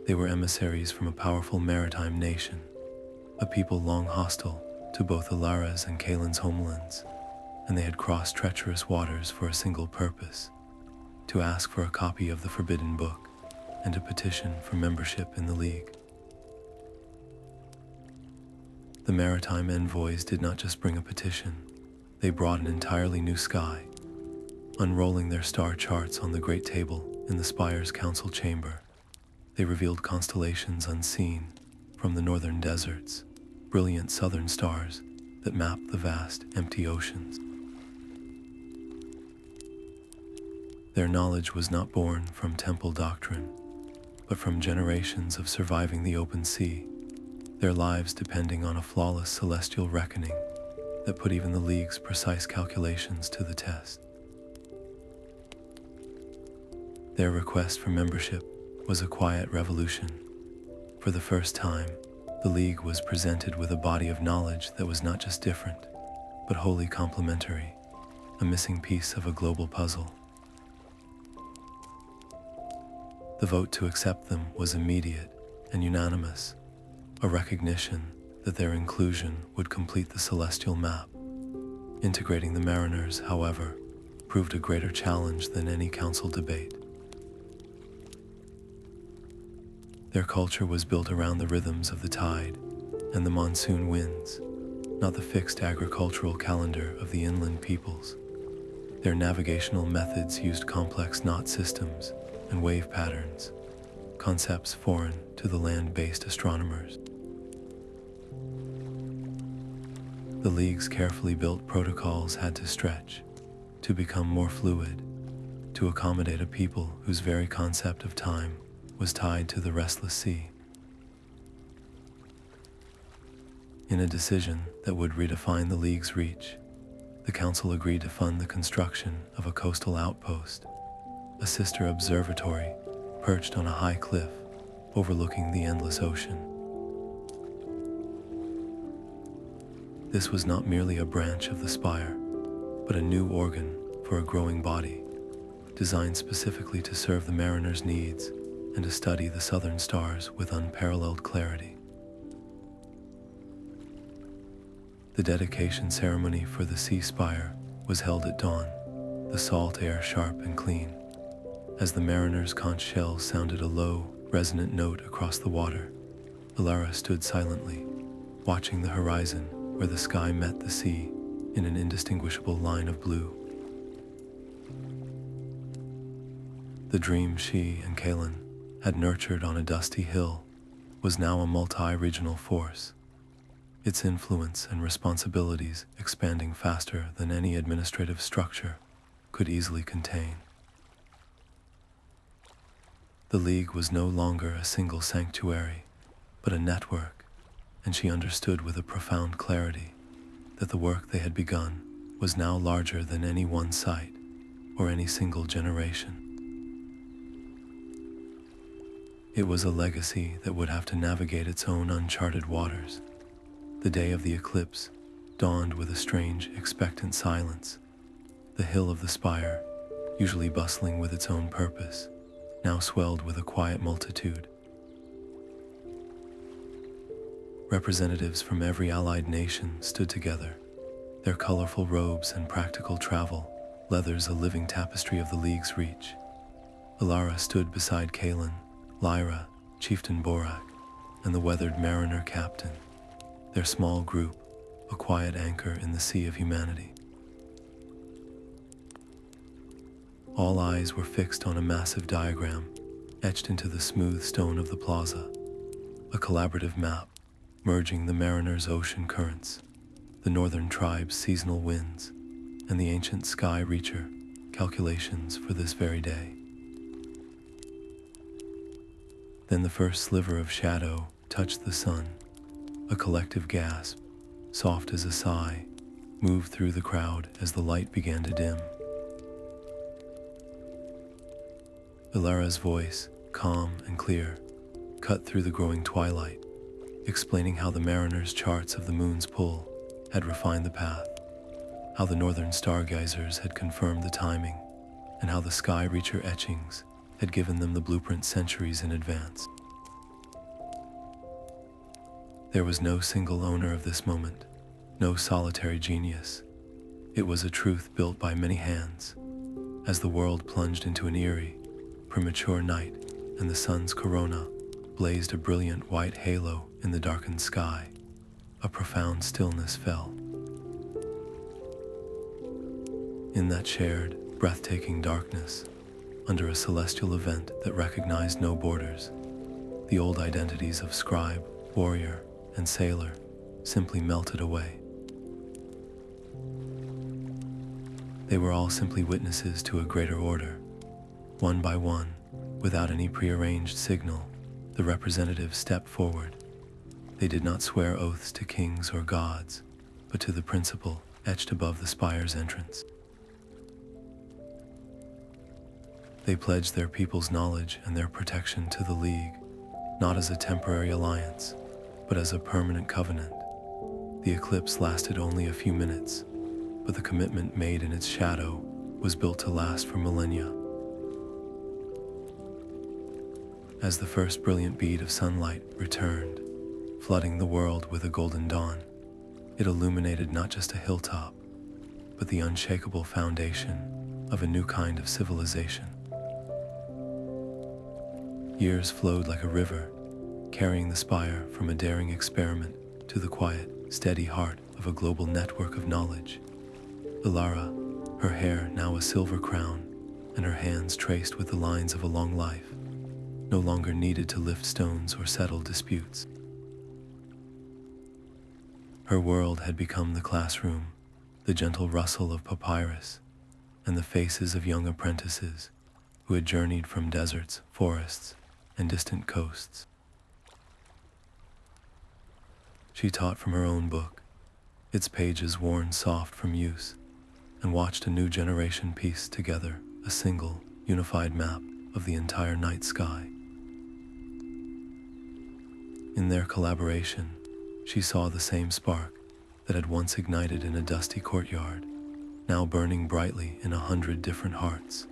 They were emissaries from a powerful maritime nation, a people long hostile to both Elara's and Kaelin's homelands, and they had crossed treacherous waters for a single purpose: to ask for a copy of the Forbidden Book and to petition for membership in the League. The maritime envoys did not just bring a petition, they brought an entirely new sky. Unrolling their star charts on the great table in the spire's council chamber, they revealed constellations unseen from the northern deserts, brilliant southern stars that mapped the vast, empty oceans. Their knowledge was not born from temple doctrine, but from generations of surviving the open sea, their lives depending on a flawless celestial reckoning that put even the League's precise calculations to the test. Their request for membership was a quiet revolution. For the first time, the League was presented with a body of knowledge that was not just different, but wholly complementary, a missing piece of a global puzzle. The vote to accept them was immediate and unanimous, a recognition that their inclusion would complete the celestial map. Integrating the mariners, however, proved a greater challenge than any council debate. Their culture was built around the rhythms of the tide and the monsoon winds, not the fixed agricultural calendar of the inland peoples. Their navigational methods used complex knot systems and wave patterns, concepts foreign to the land-based astronomers. The League's carefully built protocols had to stretch, to become more fluid, to accommodate a people whose very concept of time was tied to the restless sea. In a decision that would redefine the League's reach, the Council agreed to fund the construction of a coastal outpost, a sister observatory perched on a high cliff overlooking the endless ocean. This was not merely a branch of the spire, but a new organ for a growing body, designed specifically to serve the mariners' needs and to study the southern stars with unparalleled clarity. The dedication ceremony for the sea spire was held at dawn, the salt air sharp and clean. As the mariners' conch shells sounded a low, resonant note across the water, Elara stood silently, watching the horizon where the sky met the sea in an indistinguishable line of blue. The dream she and Kaelin had nurtured on a dusty hill was now a multi-regional force, its influence and responsibilities expanding faster than any administrative structure could easily contain. The League was no longer a single sanctuary, but a network, and she understood with a profound clarity that the work they had begun was now larger than any one site or any single generation. It was a legacy that would have to navigate its own uncharted waters. The day of the eclipse dawned with a strange, expectant silence. The hill of the spire, usually bustling with its own purpose, now swelled with a quiet multitude. Representatives from every allied nation stood together, their colorful robes and practical travel leathers a living tapestry of the League's reach. Elara stood beside Kalen, Lyra, Chieftain Borak, and the weathered mariner captain, their small group, a quiet anchor in the sea of humanity. All eyes were fixed on a massive diagram etched into the smooth stone of the plaza, a collaborative map merging the mariners' ocean currents, the northern tribe's seasonal winds, and the ancient sky reacher calculations for this very day. Then the first sliver of shadow touched the sun. A collective gasp, soft as a sigh, moved through the crowd as the light began to dim. Elara's voice, calm and clear, cut through the growing twilight, explaining how the mariners' charts of the moon's pull had refined the path, how the northern stargazers had confirmed the timing, and how the sky reacher etchings had given them the blueprint centuries in advance. There was no single owner of this moment, no solitary genius. It was a truth built by many hands. As the world plunged into an eerie, premature night and the sun's corona blazed a brilliant white halo in the darkened sky, a profound stillness fell. In that shared, breathtaking darkness, under a celestial event that recognized no borders, the old identities of scribe, warrior, and sailor simply melted away. They were all simply witnesses to a greater order. One by one, without any prearranged signal, the representatives stepped forward. They did not swear oaths to kings or gods, but to the principle etched above the spire's entrance. They pledged their people's knowledge and their protection to the League, not as a temporary alliance, but as a permanent covenant. The eclipse lasted only a few minutes, but the commitment made in its shadow was built to last for millennia. As the first brilliant bead of sunlight returned, flooding the world with a golden dawn, it illuminated not just a hilltop, but the unshakable foundation of a new kind of civilization. Years flowed like a river, carrying the spire from a daring experiment to the quiet, steady heart of a global network of knowledge. Elara, her hair now a silver crown, and her hands traced with the lines of a long life, no longer needed to lift stones or settle disputes. Her world had become the classroom, the gentle rustle of papyrus, and the faces of young apprentices who had journeyed from deserts, forests, and distant coasts. She taught from her own book, its pages worn soft from use, and watched a new generation piece together a single, unified map of the entire night sky. In their collaboration, she saw the same spark that had once ignited in a dusty courtyard, now burning brightly in 100 different hearts.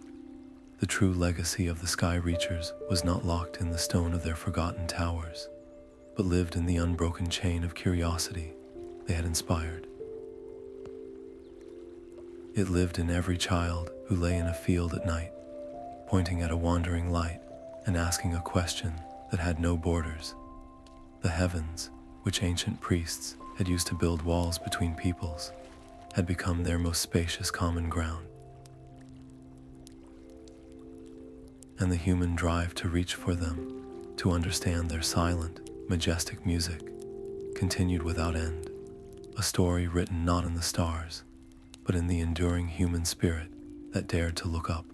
The true legacy of the Sky Reachers was not locked in the stone of their forgotten towers, but lived in the unbroken chain of curiosity they had inspired. It lived in every child who lay in a field at night, pointing at a wandering light and asking a question that had no borders. The heavens, which ancient priests had used to build walls between peoples, had become their most spacious common ground. And the human drive to reach for them, to understand their silent, majestic music, continued without end, a story written not in the stars, but in the enduring human spirit that dared to look up.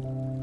you.